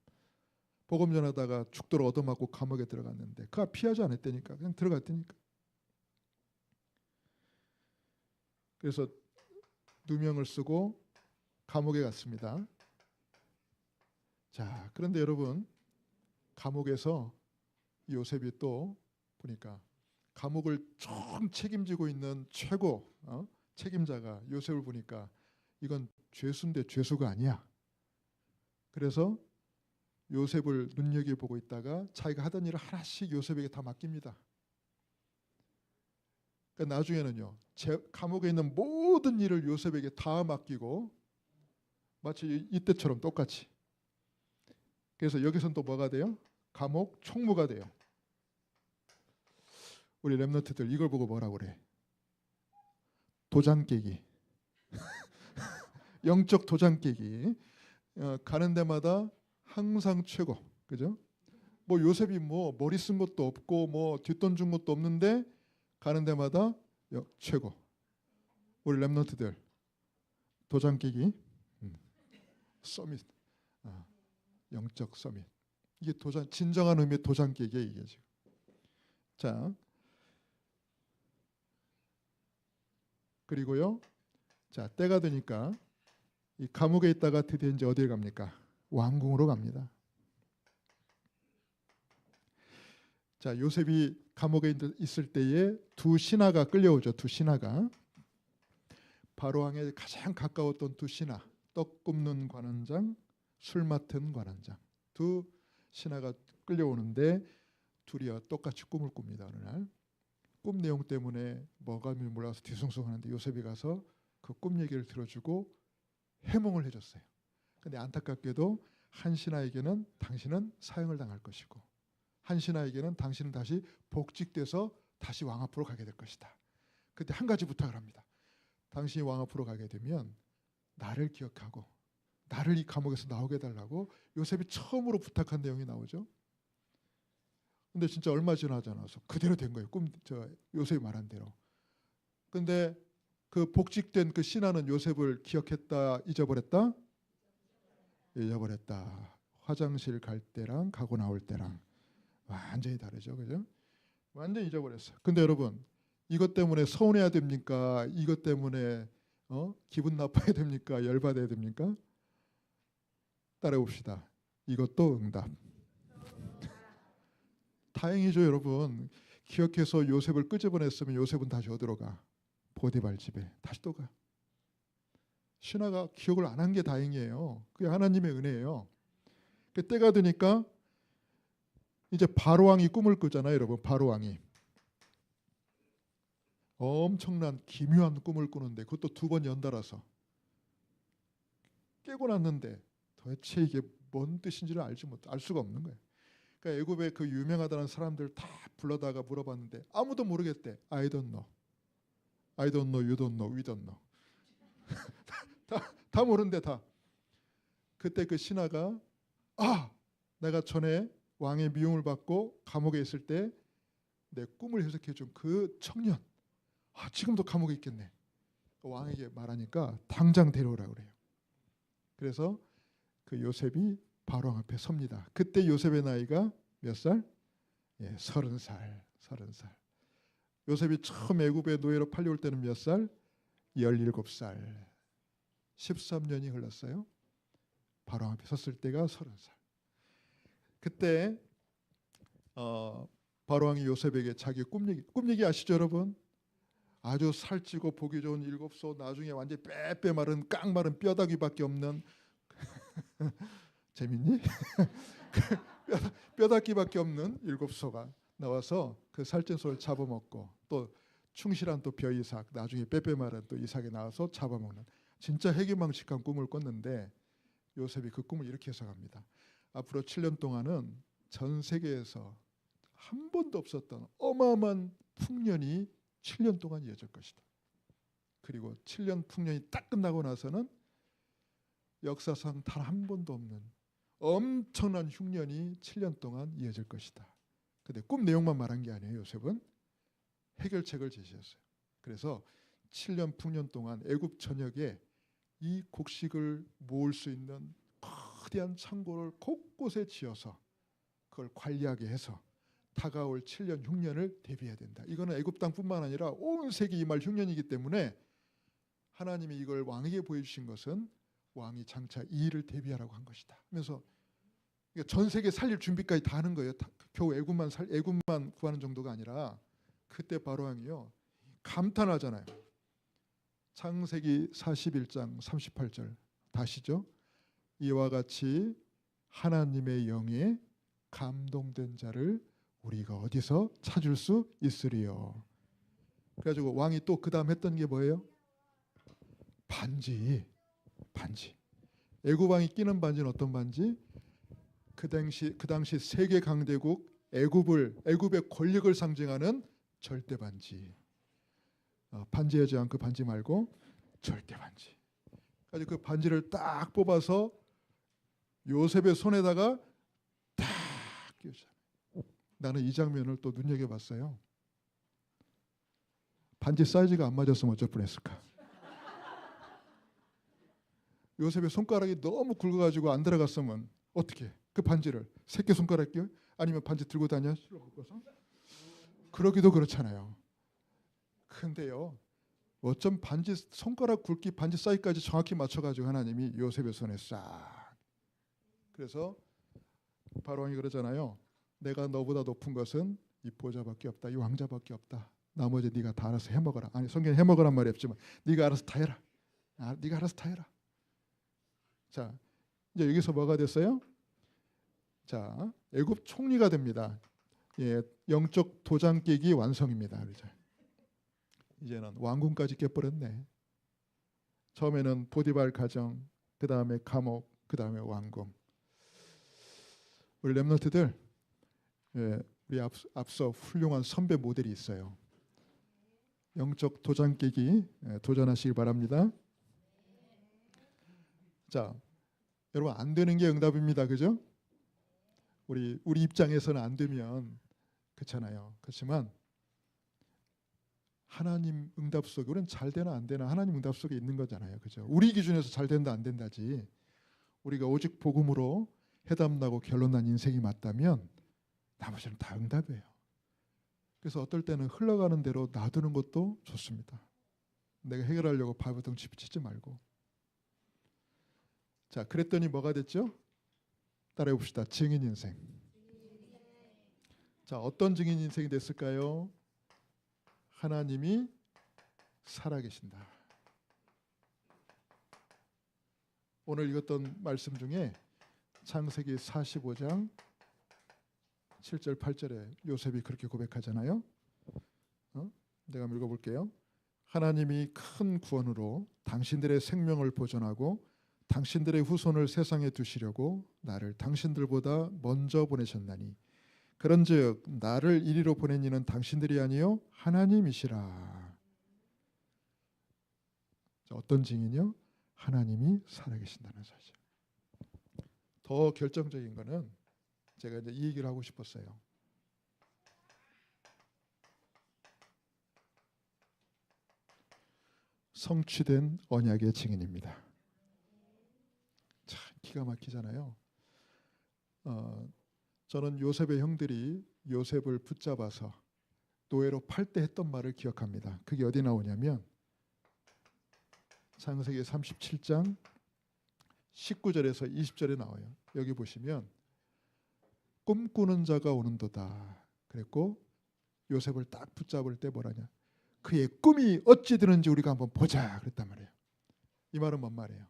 복음 전하다가 죽도록 얻어맞고 감옥에 들어갔는데 그가 피하지 않았다니까. 그냥 들어갔다니까. 그래서 누명을 쓰고 감옥에 갔습니다. 자, 그런데 여러분, 감옥에서 요셉이 또 보니까 감옥을 총 책임지고 있는 최고 책임자가 요셉을 보니까 이건 죄수인데 죄수가 아니야. 그래서 요셉을 눈여겨보고 있다가 자기가 하던 일을 하나씩 요셉에게 다 맡깁니다. 그러니까 나중에는요, 감옥에 있는 모든 일을 요셉에게 다 맡기고 마치 이때처럼 똑같이. 그래서 여기서는 또 뭐가 돼요? 감옥 총무가 돼요. 우리 렘넌트들 이걸 보고 뭐라 그래? 도장 깨기. 영적 도장 깨기. 가는 데마다 항상 최고. 그죠? 뭐 요셉이 뭐 머리 쓴 것도 없고 뭐 뒷돈 준 것도 없는데 가는 데마다 최고. 우리 렘넌트들 도장 깨기. 서밋. 영적 서밋. 이게 도장, 진정한 의미의 도장 깨기에 이게 지금. 자, 그리고요, 자, 때가 되니까 이 감옥에 있다가 드디어 이제 어디에 갑니까? 왕궁으로 갑니다. 자, 요셉이 감옥에 있을 때에 두 신하가 끌려오죠. 두 신하가 바로 왕에 가장 가까웠던 두 신하, 떡 굽는 관원장, 술 맡은 관원장, 두 신하가 끌려오는데 둘이 똑같이 꿈을 꿉니다. 어느 날 꿈 내용 때문에 뭐가 몰라서 뒤숭숭하는데 요셉이 가서 그 꿈 얘기를 들어주고 해몽을 해줬어요. 근데 안타깝게도 한 신하에게는 당신은 사형을 당할 것이고 한 신하에게는 당신은 다시 복직돼서 다시 왕 앞으로 가게 될 것이다. 그때 한 가지 부탁을 합니다. 당신이 왕 앞으로 가게 되면 나를 기억하고 나를 이 감옥에서 나오게 해달라고 요셉이 처음으로 부탁한 내용이 나오죠. 근데 진짜 얼마 지나지 않아서 그대로 된 거예요. 요셉이 말한 대로. 근데 그 복직된 그 신하는 요셉을 기억했다, 잊어버렸다? 잊어버렸다. 화장실 갈 때랑 가고 나올 때랑 완전히 다르죠, 그죠? 완전히 잊어버렸어요. 근데 여러분, 이것 때문에 서운해야 됩니까? 이것 때문에 기분 나빠야 됩니까? 열받아야 됩니까? 따라해 봅시다. 이것도 응답. 다행이죠, 여러분. 기억해서 요셉을 끄집어냈으면 요셉은 다시 어디로 가? 보디발 집에 다시 또 가. 신하가 기억을 안 한 게 다행이에요. 그게 하나님의 은혜예요. 때가 되니까 이제 바로 왕이 꿈을 꾸잖아요, 여러분. 바로 왕이 엄청난 기묘한 꿈을 꾸는데 그것도 두 번 연달아서 깨고 났는데 도대체 이게 뭔 뜻인지를 알 수가 없는 거예요. 그러니까 애굽의 그 유명하다는 사람들 다 불러다가 물어봤는데 아무도 모르겠대. I don't know. I don't know. You don't know. We don't know. 다 모른대 다. 그때 그 신하가 내가 전에 왕의 미움을 받고 감옥에 있을 때 내 꿈을 해석해 준 그 청년 지금도 감옥에 있겠네. 왕에게 말하니까 당장 데려오라 그래요. 그래서 그 요셉이 바로 왕 앞에 섭니다. 그때 요셉의 나이가 몇 살? 30살. 30살. 요셉이 처음 애굽의 노예로 팔려올 때는 몇 살? 17살. 13년이 흘렀어요. 바로 왕 앞에 섰을 때가 30살. 그때 바로 왕이 요셉에게 자기 꿈 얘기 아시죠, 여러분? 아주 살찌고 보기 좋은 7소, 나중에 완전히 빼빼 마른 깡 마른 뼈다귀밖에 없는 재밌니? 뼈다귀밖에 없는 7소가 나와서 그 살찐 소를 잡아먹고 또 충실한 또 벼이삭 나중에 빼빼마른 또 이삭이 나와서 잡아먹는 진짜 해기망측한 꿈을 꿨는데 요셉이 그 꿈을 이렇게 해석합니다. 앞으로 7년 동안은 전 세계에서 한 번도 없었던 어마어마한 풍년이 7년 동안 이어질 것이다. 그리고 7년 풍년이 딱 끝나고 나서는 역사상 단 한 번도 없는 엄청난 흉년이 7년 동안 이어질 것이다. 근데 꿈 내용만 말한 게 아니에요. 요셉은 해결책을 제시했어요. 그래서 7년 풍년 동안 애굽 전역에 이 곡식을 모을 수 있는 거대한 창고를 곳곳에 지어서 그걸 관리하게 해서 다가올 7년 흉년을 대비해야 된다. 이거는 애굽 땅뿐만 아니라 온 세계 임할 흉년이기 때문에 하나님이 이걸 왕에게 보여주신 것은 왕이 장차 이 일을 대비하라고 한 것이다. 하면서 전 세계 살릴 준비까지 다 하는 거예요. 겨우 애굽만 구하는 정도가 아니라 그때 바로 왕이요 감탄하잖아요. 창세기 41장 38절 다시죠. 이와 같이 하나님의 영에 감동된 자를 우리가 어디서 찾을 수 있으리요. 그래가지고 왕이 또 그 다음 했던 게 뭐예요? 반지. 애굽 왕이 끼는 반지는 어떤 반지? 그 당시 세계 강대국 애굽의 권력을 상징하는 절대 반지. 반지하지 않고 반지 말고 절대 반지. 그래서 그 반지를 딱 뽑아서 요셉의 손에다가 딱 끼우잖아요. 나는 이 장면을 또 눈여겨봤어요. 반지 사이즈가 안 맞았으면 어쩔 뻔했을까. 요셉의 손가락이 너무 굵어가지고 안 들어갔으면 어떻게? 그 반지를 새끼 손가락 끼워? 아니면 반지 들고 다녀? 실로 묶어서? 그러기도 그렇잖아요. 근데요, 어쩜 반지 손가락 굵기 반지 사이즈까지 정확히 맞춰가지고 하나님이 요셉의 손에 싹. 그래서 바로왕이 그러잖아요. 내가 너보다 높은 것은 이 보좌밖에 없다. 이 왕자밖에 없다. 나머지 네가 다 알아서 해먹어라. 아니 성경에 해먹으란 말이 없지만 네가 알아서 다 해라. 네가 알아서 다 해라. 자, 이제 여기서 뭐가 됐어요? 자, 애굽 총리가 됩니다. 예, 영적 도장 깨기 완성입니다. 그렇죠? 이제는 왕궁까지 깨버렸네. 처음에는 보디발 가정, 그 다음에 감옥, 그 다음에 왕궁. 우리 렘넌트들, 예, 우리 앞서 훌륭한 선배 모델이 있어요. 영적 도장 깨기 도전하시기 바랍니다. 자, 여러분 안 되는 게 응답입니다. 그죠? 우리 입장에서는 안 되면 그렇잖아요. 그렇지만 하나님 응답 속에 우리는 잘 되나 안 되나 하나님 응답 속에 있는 거잖아요. 그죠? 우리 기준에서 잘 된다 안 된다지. 우리가 오직 복음으로 해답나고 결론난 인생이 맞다면 나머지는 다 응답이에요. 그래서 어떨 때는 흘러가는 대로 놔두는 것도 좋습니다. 내가 해결하려고 발버둥 치지 말고. 자, 그랬더니 뭐가 됐죠? 따라해 봅시다. 증인 인생. 자, 어떤 증인 인생이 됐을까요? 하나님이 살아계신다. 오늘 읽었던 말씀 중에 창세기 45장 7절 8절에 요셉이 그렇게 고백하잖아요. 내가 한번 읽어볼게요. 하나님이 큰 구원으로 당신들의 생명을 보존하고 당신들의 후손을 세상에 두시려고 나를 당신들보다 먼저 보내셨나니 그런즉 나를 이리로 보낸 이는 당신들이 아니요 하나님이시라. 자, 어떤 증인이요? 하나님이 살아계신다는 사실. 더 결정적인 거는 제가 이제 이 얘기를 하고 싶었어요. 성취된 언약의 증인입니다. 참 기가 막히잖아요. 저는 요셉의 형들이 요셉을 붙잡아서 노예로 팔 때 했던 말을 기억합니다. 그게 어디 나오냐면 창세기 37장 19절에서 20절에 나와요. 여기 보시면 꿈꾸는 자가 오는도다 그랬고 요셉을 딱 붙잡을 때 뭐라냐, 그의 꿈이 어찌 되는지 우리가 한번 보자 그랬단 말이에요. 이 말은 뭔 말이에요?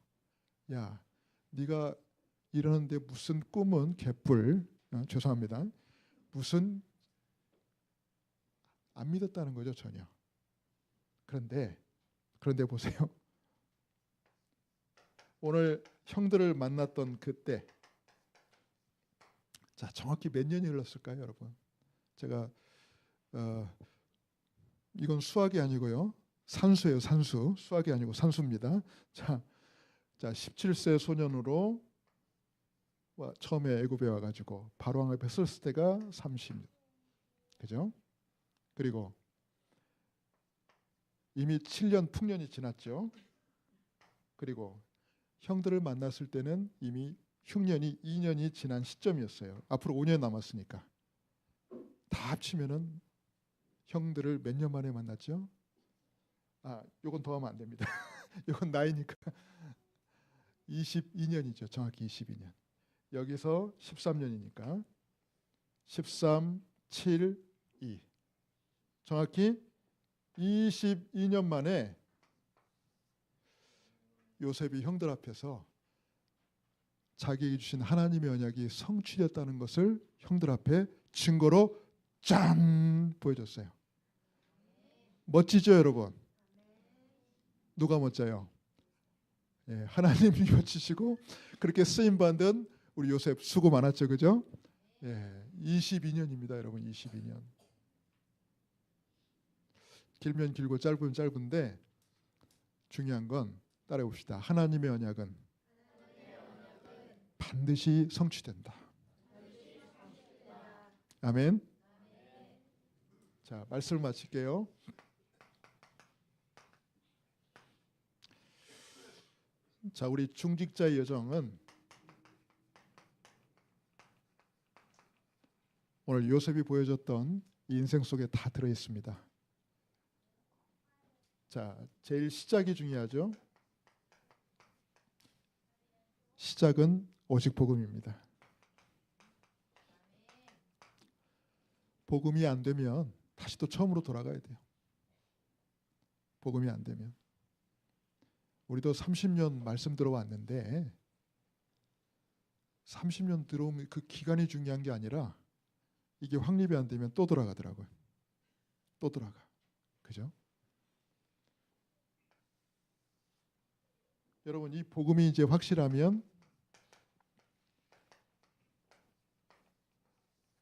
야, 네가 이러는데 무슨 꿈은 개뿔, 죄송합니다. 무슨 안 믿었다는 거죠, 전혀. 그런데 보세요. 오늘 형들을 만났던 그때, 자, 정확히 몇 년이 흘렀을까요, 여러분? 제가 이건 수학이 아니고요, 산수예요, 산수. 수학이 아니고 산수입니다. 자, 17세 소년으로 처음에 애굽에 와가지고 바로 앞에 섰을 때가 30, 그죠? 그리고 이미 7년 풍년이 지났죠. 그리고 형들을 만났을 때는 이미 흉년이 2년이 지난 시점이었어요. 앞으로 5년 남았으니까. 다 합치면은 형들을 몇 년 만에 만났죠? 요건 더 하면 안 됩니다. 요건 나이니까 22년이죠. 정확히 22년. 여기서 13년이니까 13, 7, 2. 정확히 22년 만에 요셉이 형들 앞에서 자기에게 주신 하나님의 언약이 성취됐다는 것을 형들 앞에 증거로 짠 보여줬어요. 멋지죠, 여러분? 누가 멋져요? 예, 하나님이 멋지시고 그렇게 쓰임 받은 우리 요셉 수고 많았죠, 그죠? 예, 22년입니다, 여러분. 22년. 길면 길고 짧으면 짧은데 중요한 건 따라해 봅시다. 하나님의 언약은 반드시 성취된다. 아멘. 자, 말씀을 마칠게요. 자, 우리 중직자의 여정은 오늘 요셉이 보여줬던 이 인생 속에 다 들어 있습니다. 자, 제일 시작이 중요하죠. 시작은 오직 복음입니다. 복음이 안 되면 다시 또 처음으로 돌아가야 돼요. 복음이 안 되면. 우리도 30년 말씀 들어왔는데 30년 들어오면 그 기간이 중요한 게 아니라 이게 확립이 안 되면 또 돌아가더라고요. 또 돌아가. 그죠? 여러분, 이 복음이 이제 확실하면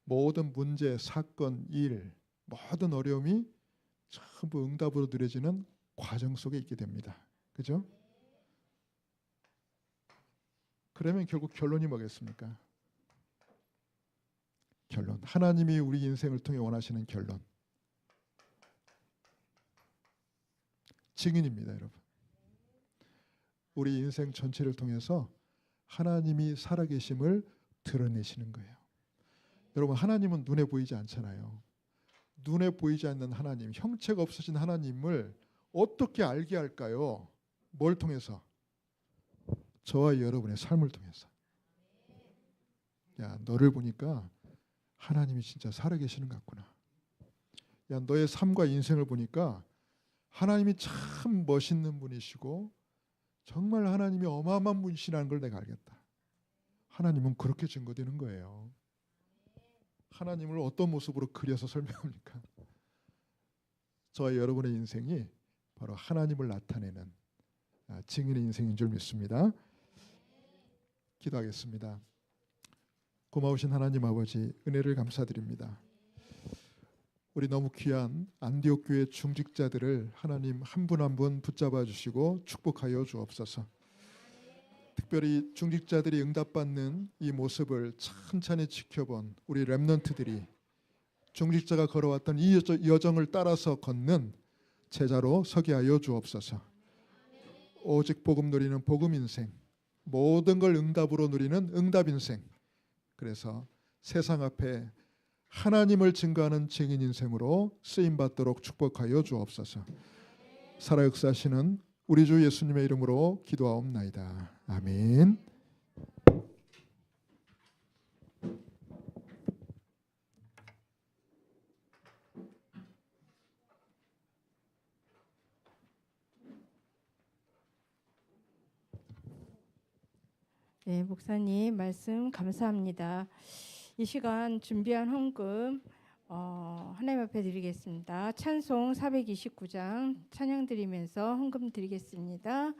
모든 문제, 사건, 일, 모든 어려움이 전부 응답으로 누려지는 과정 속에 있게 됩니다. 그죠? 그러면 결국 결론이 뭐겠습니까? 결론. 하나님이 우리 인생을 통해 원하시는 결론. 증인입니다, 여러분. 우리 인생 전체를 통해서 하나님이 살아계심을 드러내시는 거예요. 여러분, 하나님은 눈에 보이지 않잖아요. 눈에 보이지 않는 하나님, 형체가 없어진 하나님을 어떻게 알게 할까요? 뭘 통해서? 저와 여러분의 삶을 통해서. 야, 너를 보니까 하나님이 진짜 살아계시는 것 같구나. 야, 너의 삶과 인생을 보니까 하나님이 참 멋있는 분이시고 정말 하나님이 어마어마한 분이시라는 걸 내가 알겠다. 하나님은 그렇게 증거되는 거예요. 하나님을 어떤 모습으로 그려서 설명합니까? 저와 여러분의 인생이 바로 하나님을 나타내는 증인의 인생인 줄 믿습니다. 기도하겠습니다. 고마우신 하나님 아버지, 은혜를 감사드립니다. 우리 너무 귀한 안디옥 교회 중직자들을 하나님 한 분 한 분 붙잡아 주시고 축복하여 주옵소서. 특별히 중직자들이 응답받는 이 모습을 천천히 지켜본 우리 렘넌트들이 중직자가 걸어왔던 이 여정을 따라서 걷는 제자로 서게 하여 주옵소서. 오직 복음 누리는 복음 인생, 모든 걸 응답으로 누리는 응답 인생. 그래서 세상 앞에 하나님을 증거하는 증인 인생으로 쓰임 받도록 축복하여 주옵소서. 살아 역사하시는 우리 주 예수님의 이름으로 기도하옵나이다. 아멘. 네, 목사님 말씀 감사합니다. 이 시간 준비한 헌금 하나님 앞에 드리겠습니다. 찬송 429장 찬양 드리면서 헌금 드리겠습니다.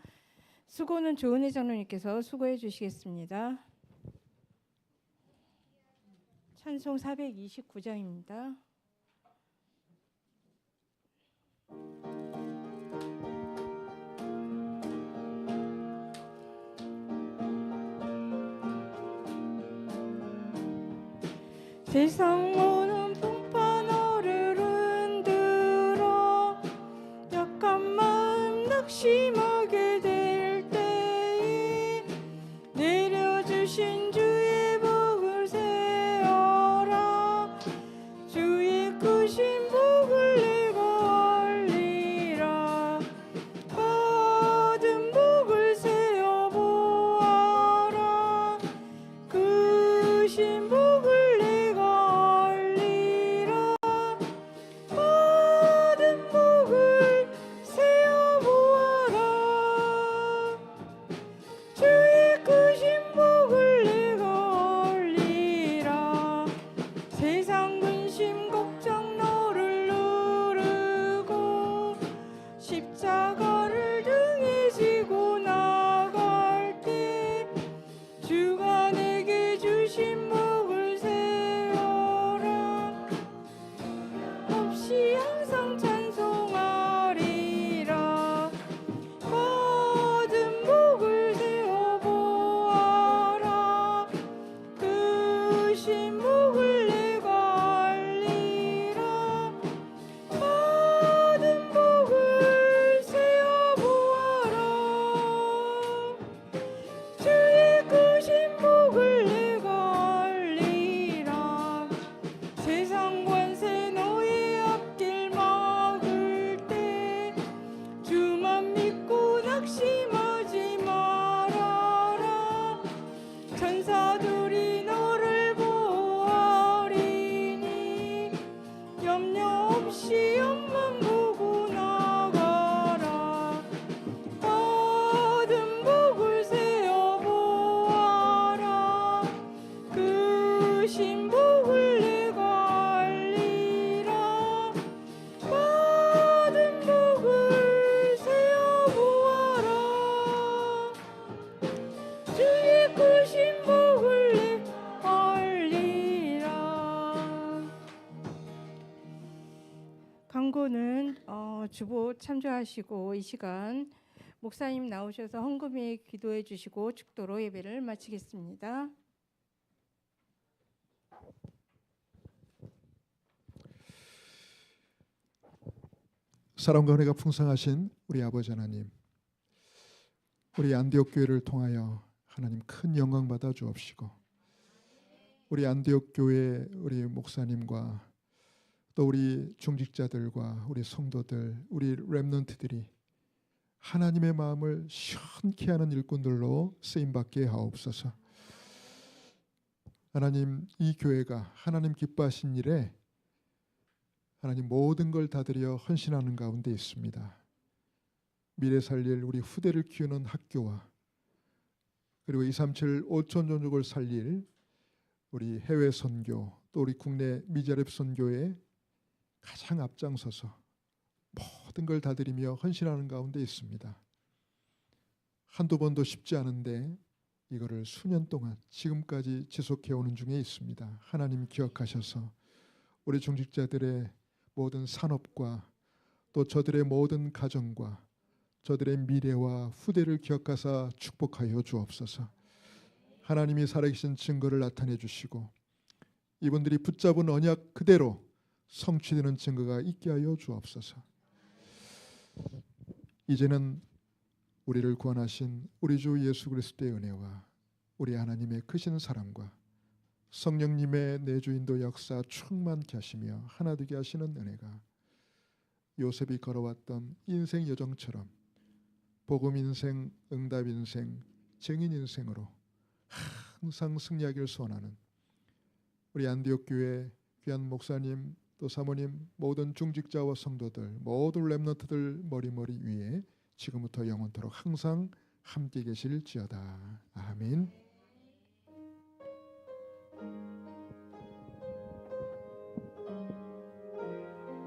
수고는 조은혜 장로님께서 수고해 주시겠습니다. 찬송 429장입니다. 세상 모든 풍파너를 흔들어 약한 마음 낙심하게 될 때에 내려주신 주의 복을 세어라. 주의 크신 복을 내가 알리라. 받은 복을 세어 보아라. 크신 복을 십자가를 등에 지고 나갈 때 주가 내게 주신 복을 세어라. 없이 항상 찬송하리라. 받은 복을 세어 보아라. 크신 복을 내가 알리라. 받은 복을 주의 크신 복을 내가 알리라. 세상 권세 너의 앞길 막을 때 주만 믿고 낙심하지 말아라. 천사들이 너를 보호하리니 염려 없이 옆만 보고 나가라. 받은 복을 세어 보아라. 크신 복을 내가 알리라. 받은 복을 세어 보아라. 주의 크신 복을 내가 알리라. 광고는 주보 참조하시고 이 시간 목사님 나오셔서 헌금에 기도해 주시고 축도로 예배를 마치겠습니다. 사랑과 은혜가 풍성하신 우리 아버지 하나님, 우리 안디옥 교회를 통하여 하나님 큰 영광 받아 주옵시고, 우리 안디옥 교회 우리 목사님과 또 우리 중직자들과 우리 성도들, 우리 렘넌트들이 하나님의 마음을 시원케 하는 일꾼들로 쓰임받게 하옵소서. 하나님, 이 교회가 하나님 기뻐하신 일에 하나님 모든 걸 다 드려 헌신하는 가운데 있습니다. 미래 살릴 우리 후대를 키우는 학교와 그리고 237 5천 종족을 살릴 우리 해외 선교, 또 우리 국내 미자립 선교에 가장 앞장서서 모든 걸 다 드리며 헌신하는 가운데 있습니다. 한두 번도 쉽지 않은데 이거를 수년 동안 지금까지 지속해오는 중에 있습니다. 하나님 기억하셔서 우리 중직자들의 모든 산업과 또 저들의 모든 가정과 저들의 미래와 후대를 기억하사 축복하여 주옵소서. 하나님이 살아계신 증거를 나타내 주시고 이분들이 붙잡은 언약 그대로 성취되는 증거가 있게 하여 주옵소서. 이제는 우리를 구원하신 우리 주 예수 그리스도의 은혜와 우리 하나님의 크신 사랑과 성령님의 내주인도 역사 충만케 하시며 하나 되게 하시는 은혜가 요셉이 걸어왔던 인생 여정처럼 복음 인생, 응답 인생, 증인 인생으로 항상 승리하기를 소원하는 우리 안디옥 교회 귀한 목사님 또 사모님 모든 중직자와 성도들 모든 렘넌트들 머리머리 위에 지금부터 영원토록 항상 함께 계실지어다. 아멘.